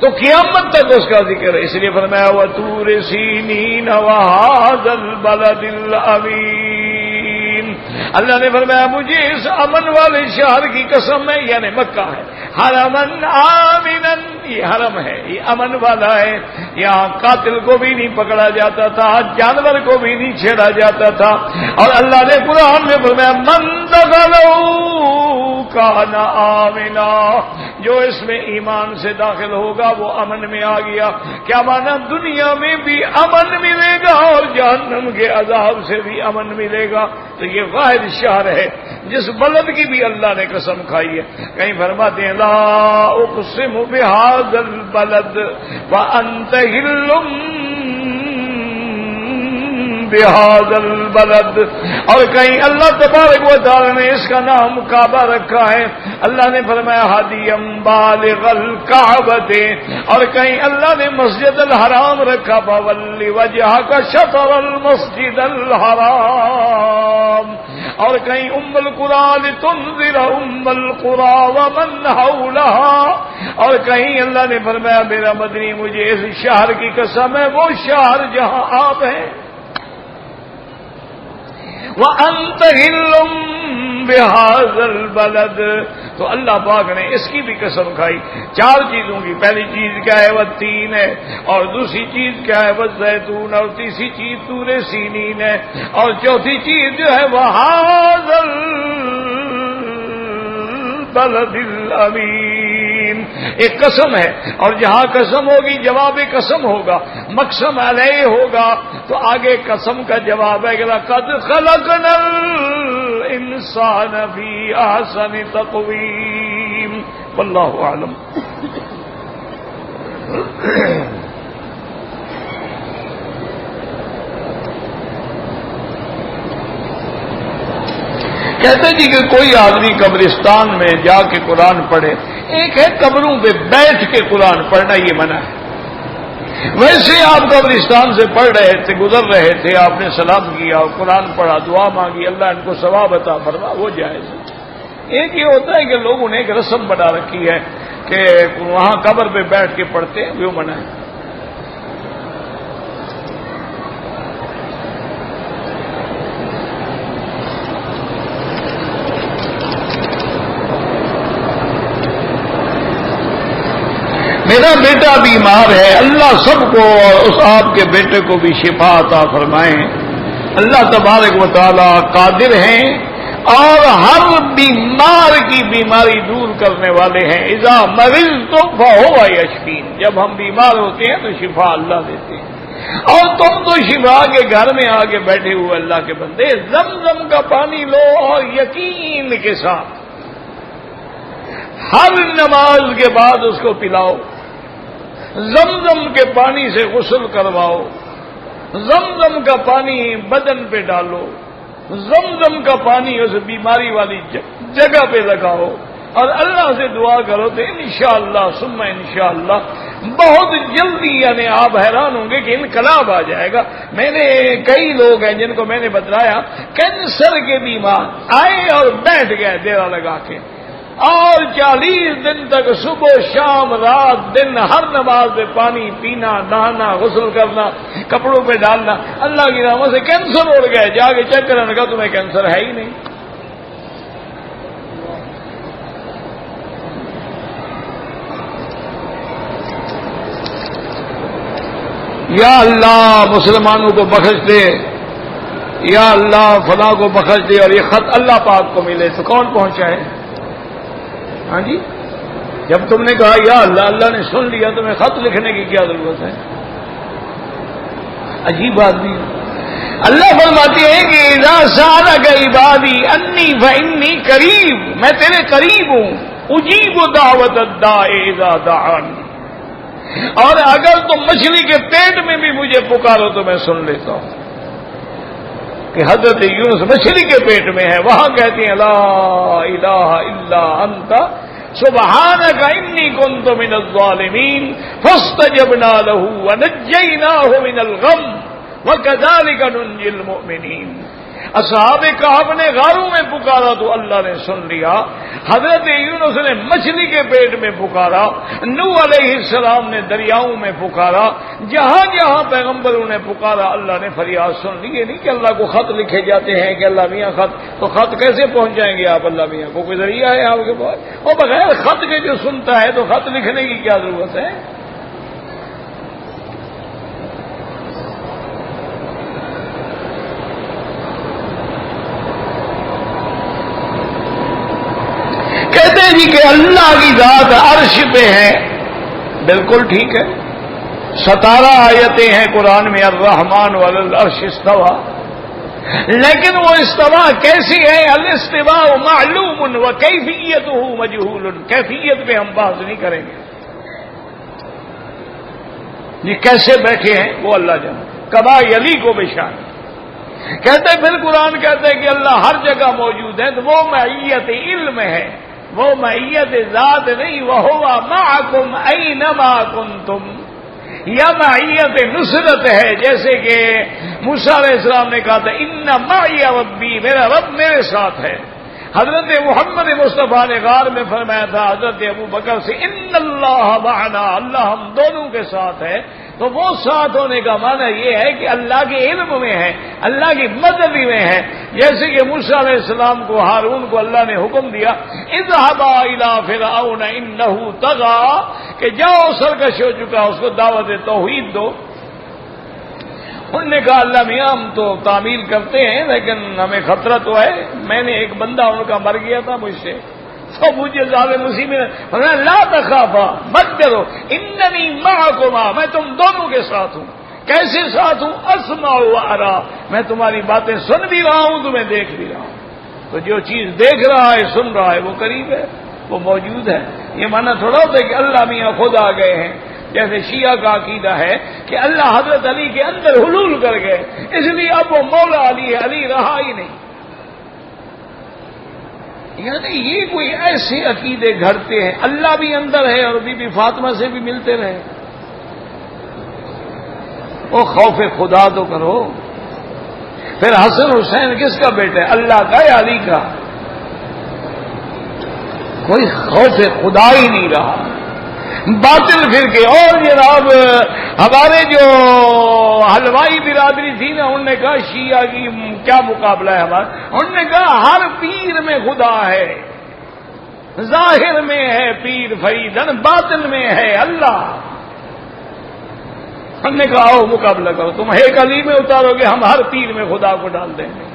تو قیامت تک اس کا ذکر ہے. اس لیے فرمایا وطور سینین وہذا البلد الامین. اللہ نے فرمایا مجھے اس امن والے شہر کی قسم ہے, یعنی مکہ ہے. حرمن آمنا, یہ حرم ہے, یہ امن والا ہے. یہاں قاتل کو بھی نہیں پکڑا جاتا تھا, جانور کو بھی نہیں چھیڑا جاتا تھا. اور اللہ نے قرآن میں فرمایا من دخلہ کان آمنا, جو اس میں ایمان سے داخل ہوگا وہ امن میں آ گیا. کیا مانا دنیا میں بھی امن ملے گا اور جہنم کے عذاب سے بھی امن ملے گا. تو یہ واحد شہر ہے جس بلد کی بھی اللہ نے قسم کھائی ہے. کہیں فرماتے ہیں لا اقسم بہذا البلد وانت حل بہذا البلد, اور کہیں اللہ تبارک و تعالی نے اس کا نام کعبہ رکھا ہے. اللہ نے فرمایا ہادیم بالغ الکعبۃ, اور کہیں اللہ نے مسجد الحرام رکھا فولی وجہک شطر المسجد الحرام, اور کہیں ام القری لتنذر ام القری ومن حولها, اور کہیں اللہ نے فرمایا میرا مدنی مجھے اس شہر کی قسم ہے وہ شہر جہاں آپ ہیں. وَأَنْتَ حِلٌّ بِهَذَا الْبَلَدِ, تو اللہ پاک نے اس کی بھی قسم کھائی. چار چیزوں کی. پہلی چیز کیا ہے والتین ہے, اور دوسری چیز کیا ہے والزیتون, اور تیسری چیز طور سینین ہے, اور چوتھی چیز جو ہے وَهَذَا الْبَلَدِ الْأَمِينَ. ایک قسم ہے, اور جہاں قسم ہوگی جواب قسم ہوگا, مقسم علیہ ہوگا, تو آگے قسم کا جواب ہے کہ لقد خلقنا الانسان فی احسن تقویم. واللہ اعلم. کہتے جی کہ کوئی آدمی قبرستان میں جا کے قرآن پڑھے. ایک ہے قبروں پہ بیٹھ کے قرآن پڑھنا, یہ منع ہے. ویسے آپ قبرستان سے پڑھ رہے تھے, گزر رہے تھے, آپ نے سلام کیا اور قرآن پڑھا, دعا مانگی, اللہ ان کو ثواب عطا فرما, وہ جائز ہے. ایک یہ ہوتا ہے کہ لوگوں نے ایک رسم بنا رکھی ہے کہ وہاں قبر پہ بیٹھ کے پڑھتے ہیں, وہ منع ہے. میرا بیٹا بیمار ہے, اللہ سب کو اور اس آپ کے بیٹے کو بھی شفا عطا فرمائیں. اللہ تبارک و تعالی قادر ہیں اور ہر بیمار کی بیماری دور کرنے والے ہیں. اذا مرضت فهو یشفین, جب ہم بیمار ہوتے ہیں تو شفا اللہ دیتے ہیں. اور تم تو شفا کے گھر میں آگے بیٹھے ہوئے اللہ کے بندے, زمزم کا پانی لو اور یقین کے ساتھ ہر نماز کے بعد اس کو پلاؤ. زمزم کے پانی سے غسل کرواؤ, زمزم کا پانی بدن پہ ڈالو, زمزم کا پانی اس بیماری والی جگہ پہ لگاؤ, اور اللہ سے دعا کرو تو انشاءاللہ ثم انشاءاللہ بہت جلدی, یعنی آپ حیران ہوں گے کہ انقلاب آ جائے گا. میں نے کئی لوگ ہیں جن کو میں نے بتلایا کینسر کے بیمار آئے اور بیٹھ گئے ڈیرا لگا کے, اور 40 دن تک صبح شام رات دن ہر نماز میں پانی پینا، نہانا، غسل کرنا، کپڑوں پہ ڈالنا، اللہ کی رحمت سے کینسر اڑ گئے، جا کے چیک کرنے کا تمہیں کینسر ہے ہی نہیں۔ یا اللہ مسلمانوں کو بخش دے، یا اللہ فلاں کو بخش دے، اور یہ خط اللہ پاک کو ملے تو کون پہنچائے؟ ہاں جی، جب تم نے کہا یا اللہ، اللہ نے سن لیا، تمہیں خط لکھنے کی کیا ضرورت ہے؟ عجیب بات بھی اللہ فرماتے ہیں کہ اذا سألک عبادی انی فانی قریب، میں تیرے قریب ہوں، اجیب دعوت الداع اذا دعان، اور اگر تم مچھلی کے پیٹ میں بھی مجھے پکارو تو میں سن لیتا ہوں۔ کہ حضرت یونس مچھلی کے پیٹ میں ہے، وہاں کہتی ہیں لا الہ الا انت سبحانک انی کنت من الظالمین فاستجبنا له ونجیناہ من الغم وکذالک ننجی المؤمنین۔ اصحاب کہف نے غاروں میں پکارا تو اللہ نے سن لیا، حضرت یونس نے مچھلی کے پیٹ میں پکارا، نوح علیہ السلام نے دریاؤں میں پکارا، جہاں جہاں پیغمبروں نے پکارا اللہ نے فریاد سن لی۔ یہ نہیں کہ اللہ کو خط لکھے جاتے ہیں کہ اللہ میاں خط، تو خط کیسے پہنچ جائیں گے آپ؟ اللہ میاں کو کوئی ذریعہ ہے آپ کے پاس؟ اور بغیر خط کے جو سنتا ہے تو خط لکھنے کی کیا ضرورت ہے؟ کہتے ہیں جی کہ اللہ کی ذات عرش پہ ہے، بالکل ٹھیک ہے، 17 آیتیں ہیں قرآن میں الرحمن علی العرش استوى، لیکن وہ استوا کیسی ہے؟ الاستواء معلوم وکیفیتہ مجہول، کیفیت پہ ہم بات نہیں کریں گے، یہ کیسے بیٹھے ہیں وہ اللہ جانے، کما یلیق بشان۔ کہتے ہیں پھر قرآن کہتے ہیں کہ اللہ ہر جگہ موجود ہے، تو وہ معیت علم ہے، وہ معیت ذات نہیں، وَهُوَ مَعَكُمْ أَيْنَمَا كُنْتُمْ، یا معیت نصرت ہے، جیسے کہ موسیٰ علیہ السلام نے کہا تھا ان معی ربی، میرا رب میرے ساتھ ہے۔ حضرت محمد مصطفیٰ نے غار میں فرمایا تھا حضرت ابو بکر سے ان اللہ معنا، اللہ ہم دونوں کے ساتھ ہے۔ تو وہ ساتھ ہونے کا معنی یہ ہے کہ اللہ کے علم میں ہے، اللہ کی مدد میں ہے، جیسے کہ موسیٰ علیہ السلام کو ہارون کو اللہ نے حکم دیا اذهبا الى فرعون انه طغى، کہ جاؤ سرکش ہو چکا اس کو دعوت توحید دو۔ انہوں نے کہا اللہ میاں ہم تو تعمیل کرتے ہیں لیکن ہمیں خطرہ تو ہے، میں نے ایک بندہ ان کا مر گیا تھا مجھ سے، تو مجھے ظالم مصیبت لا تخافا، مت ڈرو، اننی معکما، میں تم دونوں کے ساتھ ہوں۔ کیسے ساتھ ہوں؟ اسمع و ارا، میں تمہاری باتیں سن بھی رہا ہوں، تمہیں دیکھ بھی رہا ہوں۔ تو جو چیز دیکھ رہا ہے سن رہا ہے وہ قریب ہے، وہ موجود ہے۔ یہ معنی تھوڑا ہوتا ہے کہ اللہ میاں خود آ گئے ہیں، جیسے شیعہ کا عقیدہ ہے کہ اللہ حضرت علی کے اندر حلول کر گئے، اس لیے اب وہ مولا علی ہے، علی رہا ہی نہیں۔ یعنی یہ کوئی ایسے عقیدے گھڑتے ہیں اللہ بھی اندر ہے اور بی بی فاطمہ سے بھی ملتے رہے۔ وہ خوف خدا تو کرو۔ پھر حسن حسین کس کا بیٹا ہے؟ اللہ کا یا علی کا؟ کوئی خوف خدا ہی نہیں رہا۔ باطل فرقے اور جناب ہمارے جو حلوائی برادری تھی نا، انہوں نے کہا شیعہ کی کیا مقابلہ ہے ہمارا، انہوں نے کہا ہر پیر میں خدا ہے، ظاہر میں ہے پیر فریدن، باطن میں ہے اللہ۔ ہم نے کہا آؤ مقابلہ کرو، تم ایک علی میں اتارو گے، ہم ہر پیر میں خدا کو ڈال دیں گے۔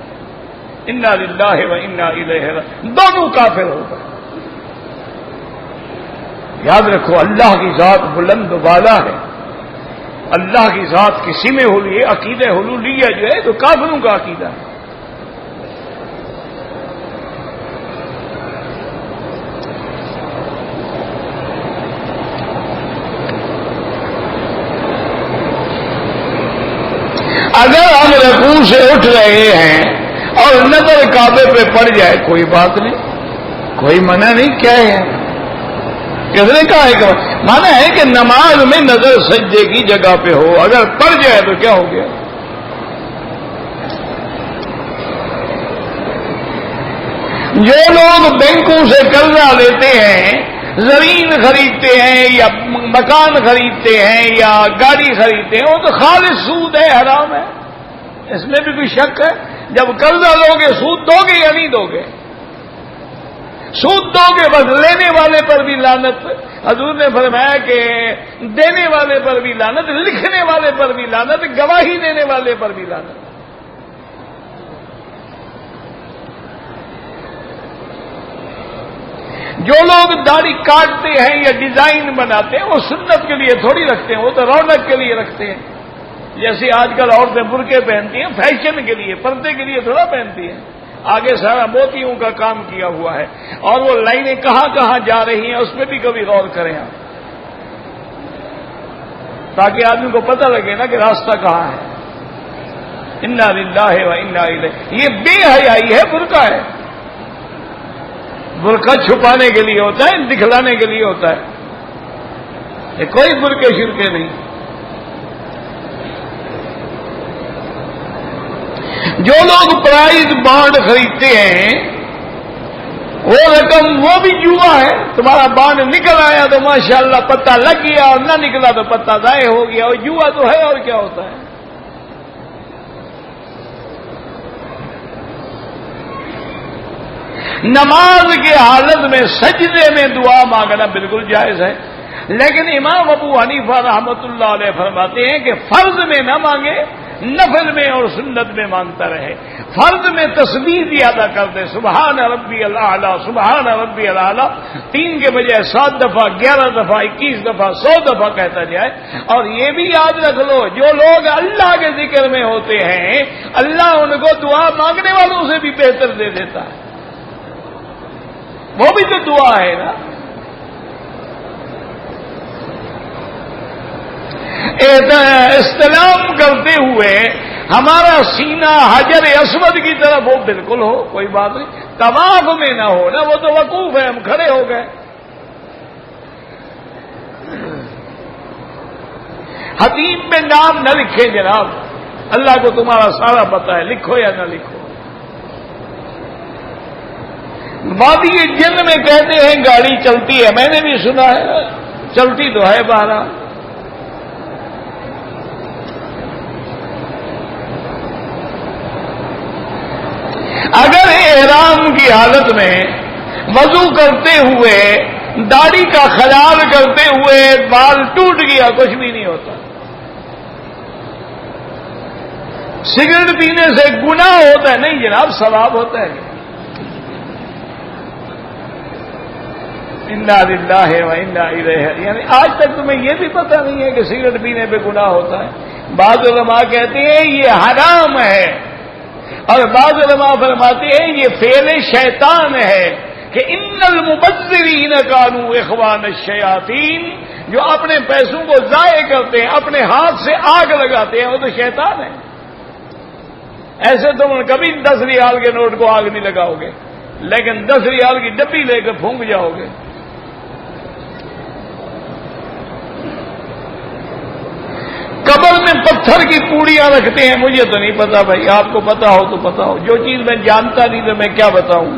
انا للہ و انا الیہ راجعون، دونوں کافر ہو گئے۔ یاد رکھو اللہ کی ذات بلند و بالا ہے، اللہ کی ذات کسی میں ہوئی ہے۔ عقیدہ حلولیہ جو ہے تو کافروں کا عقیدہ ہے۔ اگر ہم رکوع سے اٹھ رہے ہیں اور نظر کعبے پہ پڑ جائے کوئی بات نہیں، کوئی منع نہیں، کیا ہے؟ کس نے کہا ہے کہ مانا ہے کہ نماز میں نظر سجدے کی جگہ پہ ہو، اگر پڑ جائے تو کیا ہو گیا؟ جو لوگ بینکوں سے قرضہ لیتے ہیں، زمین خریدتے ہیں یا مکان خریدتے ہیں یا گاڑی خریدتے ہیں، وہ تو خالص سود ہے، حرام ہے، اس میں بھی کوئی شک ہے؟ جب قرضہ لوگے سود دو گے یا نہیں دو گے؟ سود دو گے بس لینے والے پر بھی لعنت۔ حضور نے فرمایا کہ دینے والے پر بھی لعنت، لکھنے والے پر بھی لعنت، گواہی دینے والے پر بھی لعنت۔ جو لوگ داڑھی کاٹتے ہیں یا ڈیزائن بناتے ہیں وہ سنت کے لیے تھوڑی رکھتے ہیں، وہ تو رونق کے لیے رکھتے ہیں۔ جیسے آج کل عورتیں برقعے پہنتی ہیں فیشن کے لیے، پردے کے لیے تھوڑا پہنتی ہیں، آگے سارا موتیوں کا کام کیا ہوا ہے، اور وہ لائنیں کہاں کہاں جا رہی ہیں اس پہ بھی کبھی غور کریں آپ، تاکہ آدمی کو پتہ لگے نا کہ راستہ کہاں ہے۔ انا للہ و انا الیہ، یہ بے حیائی ہے، برقع ہے۔ برقع چھپانے کے لیے ہوتا ہے، دکھلانے کے لیے ہوتا ہے، یہ کوئی برقعے شرکے نہیں۔ جو لوگ پرائز بانڈ خریدتے ہیں وہ رقم وہ بھی جوا ہے، تمہارا بانڈ نکل آیا تو ماشاءاللہ پتہ لگ گیا، اور نہ نکلا تو پتہ ضائع ہو گیا، اور جوا تو ہے، اور کیا ہوتا ہے۔ نماز کے حالت میں سجدے میں دعا مانگنا بالکل جائز ہے، لیکن امام ابو حنیفہ رحمۃ اللہ علیہ فرماتے ہیں کہ فرض میں نہ مانگے، نفل میں اور سنت میں مانگتا رہے۔ فرض میں تسبیح زیادہ کر دے، سبحان ربی الاعلی، سبحان ربی الاعلی 3 کے بجائے 7 دفعہ، 11 دفعہ، 21 دفعہ، 100 دفعہ کہتا جائے۔ اور یہ بھی یاد رکھ لو، جو لوگ اللہ کے ذکر میں ہوتے ہیں اللہ ان کو دعا مانگنے والوں سے بھی بہتر دے دیتا ہے، وہ بھی تو دعا ہے نا۔ استلام کرتے ہوئے ہمارا سینہ حجر اسود کی طرف ہو، بالکل ہو، کوئی بات نہیں، طواف میں نہ ہو نا، وہ تو وقوف ہے، ہم کھڑے ہو گئے۔ حتیم میں نام نہ لکھے جناب، اللہ کو تمہارا سارا پتہ ہے، لکھو یا نہ لکھو۔ وادی جن میں کہتے ہیں گاڑی چلتی ہے، میں نے بھی سنا ہے، چلتی تو ہے بہرحال۔ اگر احرام کی حالت میں وضو کرتے ہوئے داڑھی کا خیال کرتے ہوئے بال ٹوٹ گیا، کچھ بھی نہیں ہوتا۔ سگریٹ پینے سے گناہ ہوتا ہے؟ نہیں جناب، ثواب ہوتا ہے۔ انا للہ و انا الیہ، یعنی آج تک تمہیں یہ بھی پتہ نہیں ہے کہ سگریٹ پینے پہ گناہ ہوتا ہے؟ بعض علماء کہتے ہیں یہ حرام ہے، اور بعض علماء فرماتے ہیں یہ فعل شیطان ہے، کہ ان المبذرین کانوا اخوان الشیاطین، جو اپنے پیسوں کو ضائع کرتے ہیں، اپنے ہاتھ سے آگ لگاتے ہیں، وہ تو شیطان ہے۔ ایسے تم کبھی 10 ریال کے نوٹ کو آگ نہیں لگاؤ گے، لیکن 10 ریال کی ڈبی لے کر پھونک جاؤ گے۔ قبر میں پتھر کی پوڑیاں رکھتے ہیں، مجھے تو نہیں پتا بھائی، آپ کو پتا ہو تو پتا ہو، جو چیز میں جانتا نہیں تو میں کیا بتاؤں۔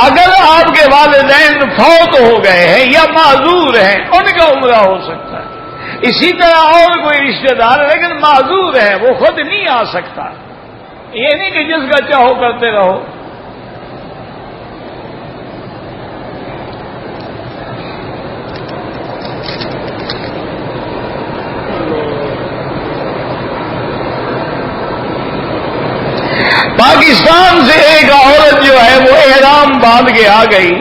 اگر آپ کے والدین فوت ہو گئے ہیں یا معذور ہیں، ان کا عمرہ ہو سکتا ہے، اسی طرح اور کوئی رشتہ دار ہے لیکن معذور ہے، وہ خود نہیں آ سکتا، یہ نہیں کہ جس کا چاہو کرتے رہو۔ پاکستان سے ایک عورت جو ہے وہ احرام باندھ کے آ گئی،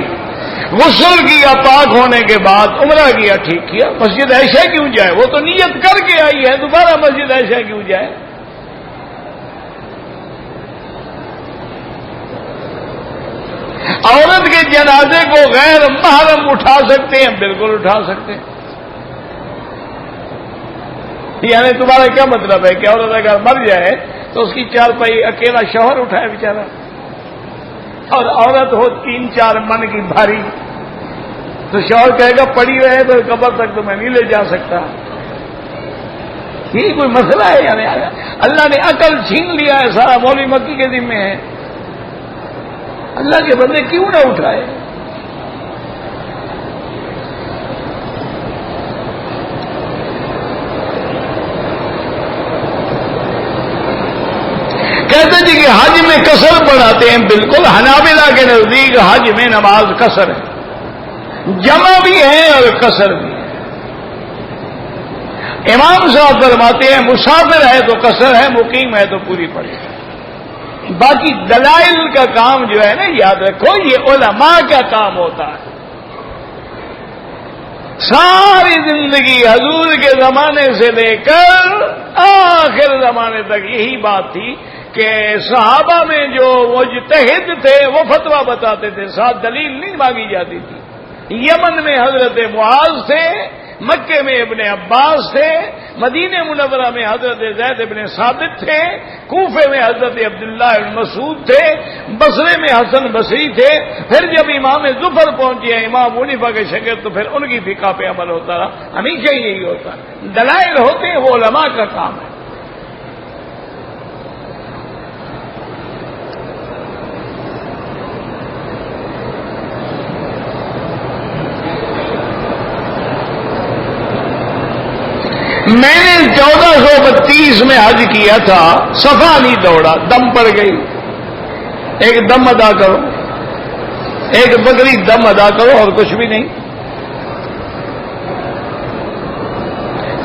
غسل کیا، پاک ہونے کے بعد عمرہ کیا، ٹھیک کیا، مسجد عائشہ کیوں جائے؟ وہ تو نیت کر کے آئی ہے، دوبارہ مسجد عائشہ کیوں جائے؟ عورت کے جنازے کو غیر محرم اٹھا سکتے ہیں؟ بالکل اٹھا سکتے ہیں۔ یعنی تمہارا کیا مطلب ہے کہ عورت اگر مر جائے تو اس کی چارپائی اکیلا شوہر اٹھائے بیچارہ، اور عورت ہو 3-4 من کی بھاری تو شوہر کہے گا پڑی رہے تو قبر تک تو میں نہیں لے جا سکتا۔ یہ کوئی مسئلہ ہے؟ یعنی اللہ نے عقل چھین لیا ہے، سارا مولوی مکی کے ذمے ہے، اللہ کے بندے کیوں نہ اٹھائے؟ کہتے جی کہ حج میں قصر پڑھاتے ہیں، بالکل حنابلہ کے نزدیک حج میں نماز قصر ہے، جمع بھی ہے اور قصر بھی ہے۔ امام صاحب فرماتے ہیں مسافر ہے تو قصر ہے، مقیم ہے تو پوری پڑے۔ باقی دلائل کا کام جو ہے نا، یاد رکھو یہ علماء کا کام ہوتا ہے۔ ساری زندگی حضور کے زمانے سے لے کر آخر زمانے تک یہی بات تھی کہ صحابہ میں جو مجتہد تھے وہ فتویٰ بتاتے تھے، ساتھ دلیل نہیں مانگی جاتی تھی۔ یمن میں حضرت معاذ تھے، مکے میں ابن عباس تھے، مدینہ منورہ میں حضرت زید ابن ثابت تھے، کوفے میں حضرت عبداللہ بن مسعود تھے، بصرے میں حسن بصری تھے۔ پھر جب امام ظفر پہنچے امام حنیفہ کے شاگرد تو پھر ان کی فقہ پہ عمل ہوتا رہا۔ ہمیشہ یہی ہوتا ہے، دلائل ہوتے ہیں، وہ علماء کا کام ہے۔ میں نے 1432 میں حج کیا تھا، صفا نہیں دوڑا، دم پڑ گئی۔ ایک دم ادا کرو، ایک بکری دم ادا کرو اور کچھ بھی نہیں۔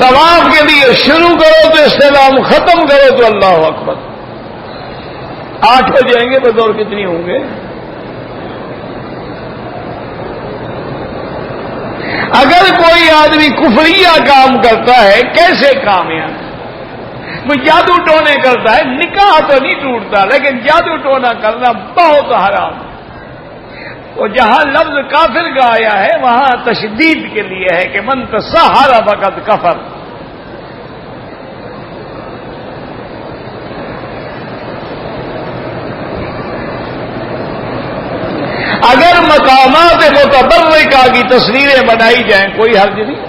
طواف کے لیے شروع کرو تو استلام، ختم کرو تو اللہ اکبر۔ 8 ہو جائیں گے بس، اور کتنی ہوں گے؟ اگر کوئی آدمی کفریہ کام کرتا ہے، کیسے کامیاب؟ وہ جادو ٹونے کرتا ہے، نکاح تو نہیں ٹوٹتا، لیکن جادو ٹونا کرنا بہت حرام ہے۔ وہ جہاں لفظ کافر کا آیا ہے وہاں تشدید کے لیے ہے کہ من تسحر فقد کفر۔ اگر مقامات متبرکہ کی تصویریں بنائی جائیں کوئی حرج نہیں۔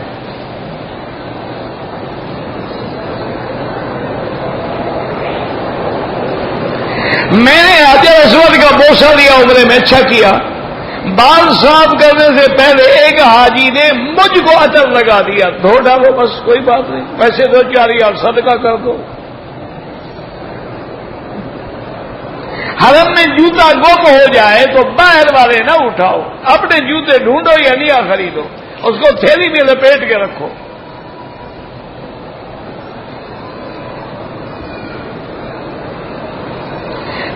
میں نے حجر اسود کا بوسہ لیا عمرے میں، اچھا کیا۔ بال صاف کرنے سے پہلے ایک حاجی نے مجھ کو عطر لگا دیا، دھو ڈالو بس، کوئی بات نہیں، پیسے دو 4000 صدقہ کر دو۔ حرم میں جوتا گم ہو جائے تو باہر والے نہ اٹھاؤ، اپنے جوتے ڈھونڈو یا نیا خریدو، اس کو تھیلی میں لپیٹ کے رکھو۔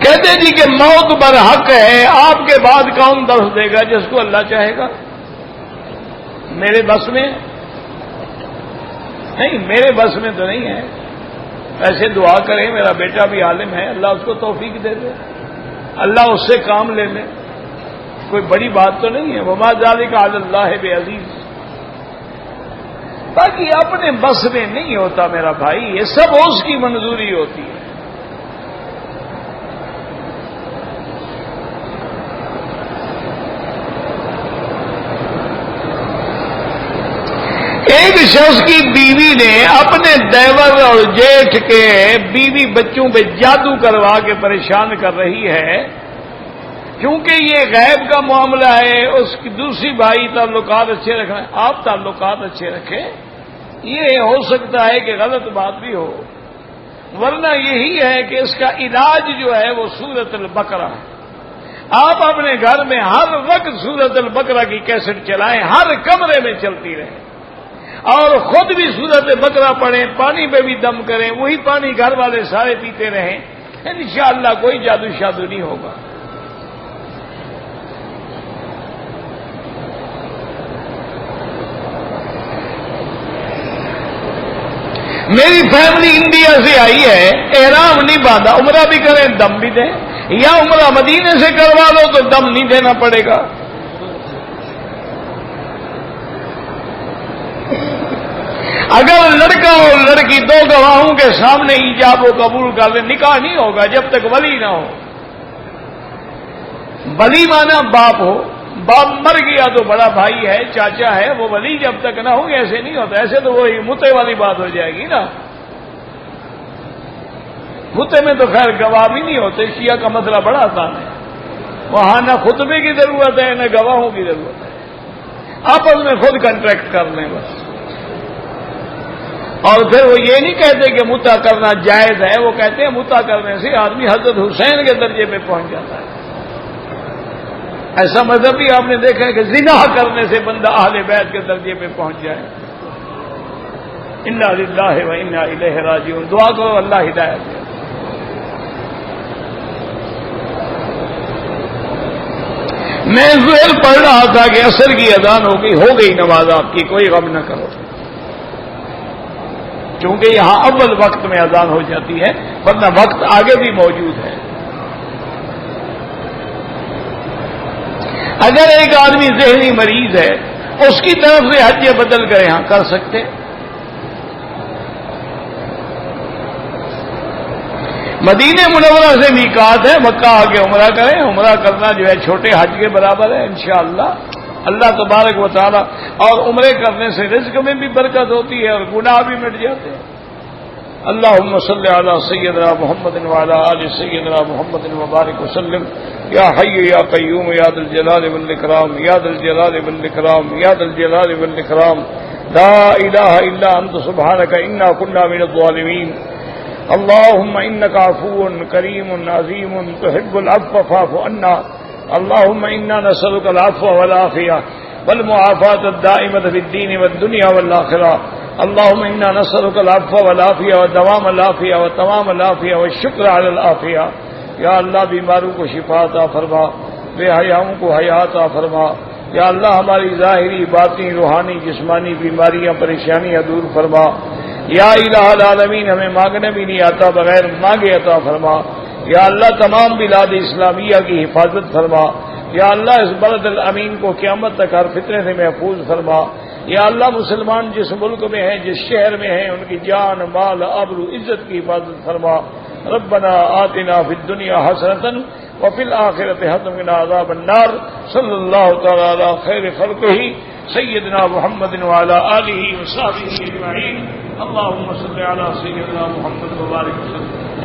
کہتے جی کہ موت برحق ہے، آپ کے بعد کون درس دے گا؟ جس کو اللہ چاہے گا۔ میرے بس میں نہیں، میرے بس میں تو نہیں ہے۔ ایسے دعا کریں میرا بیٹا بھی عالم ہے، اللہ اس کو توفیق دے دے، اللہ اس سے کام لے لے، کوئی بڑی بات تو نہیں ہے۔ وما ذالک علی اللہ بعزیز۔ باقی اپنے بس میں نہیں ہوتا میرا بھائی، یہ سب اس کی منظوری ہوتی ہے۔ ایک شخص کی بیوی نے اپنے دیور اور جیٹھ کے بیوی بچوں پہ جادو کروا کے پریشان کر رہی ہے۔ کیونکہ یہ غیب کا معاملہ ہے، اس کی دوسری بھائی تعلقات اچھے رکھنا، آپ تعلقات اچھے رکھیں۔ یہ ہو سکتا ہے کہ غلط بات بھی ہو، ورنہ یہی ہے کہ اس کا علاج جو ہے وہ سورۃ البقرہ ہے۔ آپ اپنے گھر میں ہر وقت سورۃ البقرہ کی کیسٹ چلائیں، ہر کمرے میں چلتی رہے، اور خود بھی سورۃ بقرہ پڑھیں، پانی پہ بھی دم کریں، وہی پانی گھر والے سارے پیتے رہیں، انشاءاللہ کوئی جادو شادو نہیں ہوگا۔ میری فیملی انڈیا سے آئی ہے، احرام نہیں باندھا، عمرہ بھی کریں دم بھی دیں، یا عمرہ مدینے سے کروا لو تو دم نہیں دینا پڑے گا۔ اگر لڑکا اور لڑکی دو گواہوں کے سامنے ایجاب و قبول کر لیں، نکاح نہیں ہوگا جب تک ولی نہ ہو۔ ولی مانا باپ ہو، باپ مر گیا تو بڑا بھائی ہے، چاچا ہے، وہ ولی جب تک نہ ہو ایسے نہیں ہوتا، ایسے تو وہی متے والی بات ہو جائے گی نا۔ خطبے میں تو خیر گواہ بھی نہیں ہوتے، شیعہ کا مسئلہ بڑا آسان ہے، وہاں نہ خطبے کی ضرورت ہے نہ گواہوں کی ضرورت ہے، آپس میں خود کنٹریکٹ کر لیں بس۔ اور پھر وہ یہ نہیں کہتے کہ متع کرنا جائز ہے، وہ کہتے ہیں متع کرنے سے آدمی حضرت حسین کے درجے پہ پہنچ جاتا ہے۔ ایسا مذہب بھی آپ نے دیکھا ہے کہ زنا کرنے سے بندہ اہل بیت کے درجے پہ پہنچ جائے۔ انا للہ و انا الیہ راجعون، دعا کرو اللہ ہدایت دے۔ میں زہر پڑھ رہا تھا کہ عصر کی اذان ہو گئی نماز آپ کی، کوئی غم نہ کرو، کیونکہ یہاں اول وقت میں اذان ہو جاتی ہے، ورنہ وقت آگے بھی موجود ہے۔ اگر ایک آدمی ذہنی مریض ہے، اس کی طرف سے حج بدل کر یہاں کر سکتے، مدینہ منورہ سے میقات ہے، مکہ آ کے عمرہ کریں، عمرہ کرنا جو ہے چھوٹے حج کے برابر ہے انشاءاللہ، اللہ تبارک و تعالی، اور عمرے کرنے سے رزق میں بھی برکت ہوتی ہے اور گناہ بھی مٹ جاتے ہیں۔ اللہم صلی علی سیدنا محمد وعلی آل سیدنا محمد وبارک وسلم، یا حی یا قیوم یا ذا الجلال والاکرام، یا ذا الجلال والاکرام، یا ذا الجلال والاکرام، لا الہ الا انت سبحانک انا کنا من الظالمین۔ اللهم إنك عفو كريم عظيم تحب العفو فاعف عنا، اللهم إنا نسألك العفو والعافية والمعافاة الدائمة في الدين والدنيا والآخرة، اللهم إنا نسألك العفو والعافية ودوام العافية وتمام العافية والشكر على العافية۔ یا اللہ بیماروں کو شفا عطا فرما، بے حیاؤں کو حیا عطا فرما، یا اللہ ہماری ظاہری باطنی روحانی جسمانی بیماریاں پریشانیاں دور فرما، یا الہ العالمین ہمیں مانگنے بھی نہیں آتا، بغیر مانگے عطا فرما، یا اللہ تمام بلاد اسلامیہ کی حفاظت فرما، یا اللہ اس بلد الامین کو قیامت تک ہر فتنے سے محفوظ فرما، یا اللہ مسلمان جس ملک میں ہیں جس شہر میں ہیں ان کی جان مال آبرو عزت کی حفاظت فرما۔ ربنا آتنا فی الدنیا حسنۃ وفی الآخرۃ حسنۃ وقنا عذاب النار۔ صلی اللہ تعالی علی خیر خلقہ سیدنا محمد وعلی آلہ وصحبہ اجمعین۔ اللهم صل على سيدنا محمد وبارك وسلم۔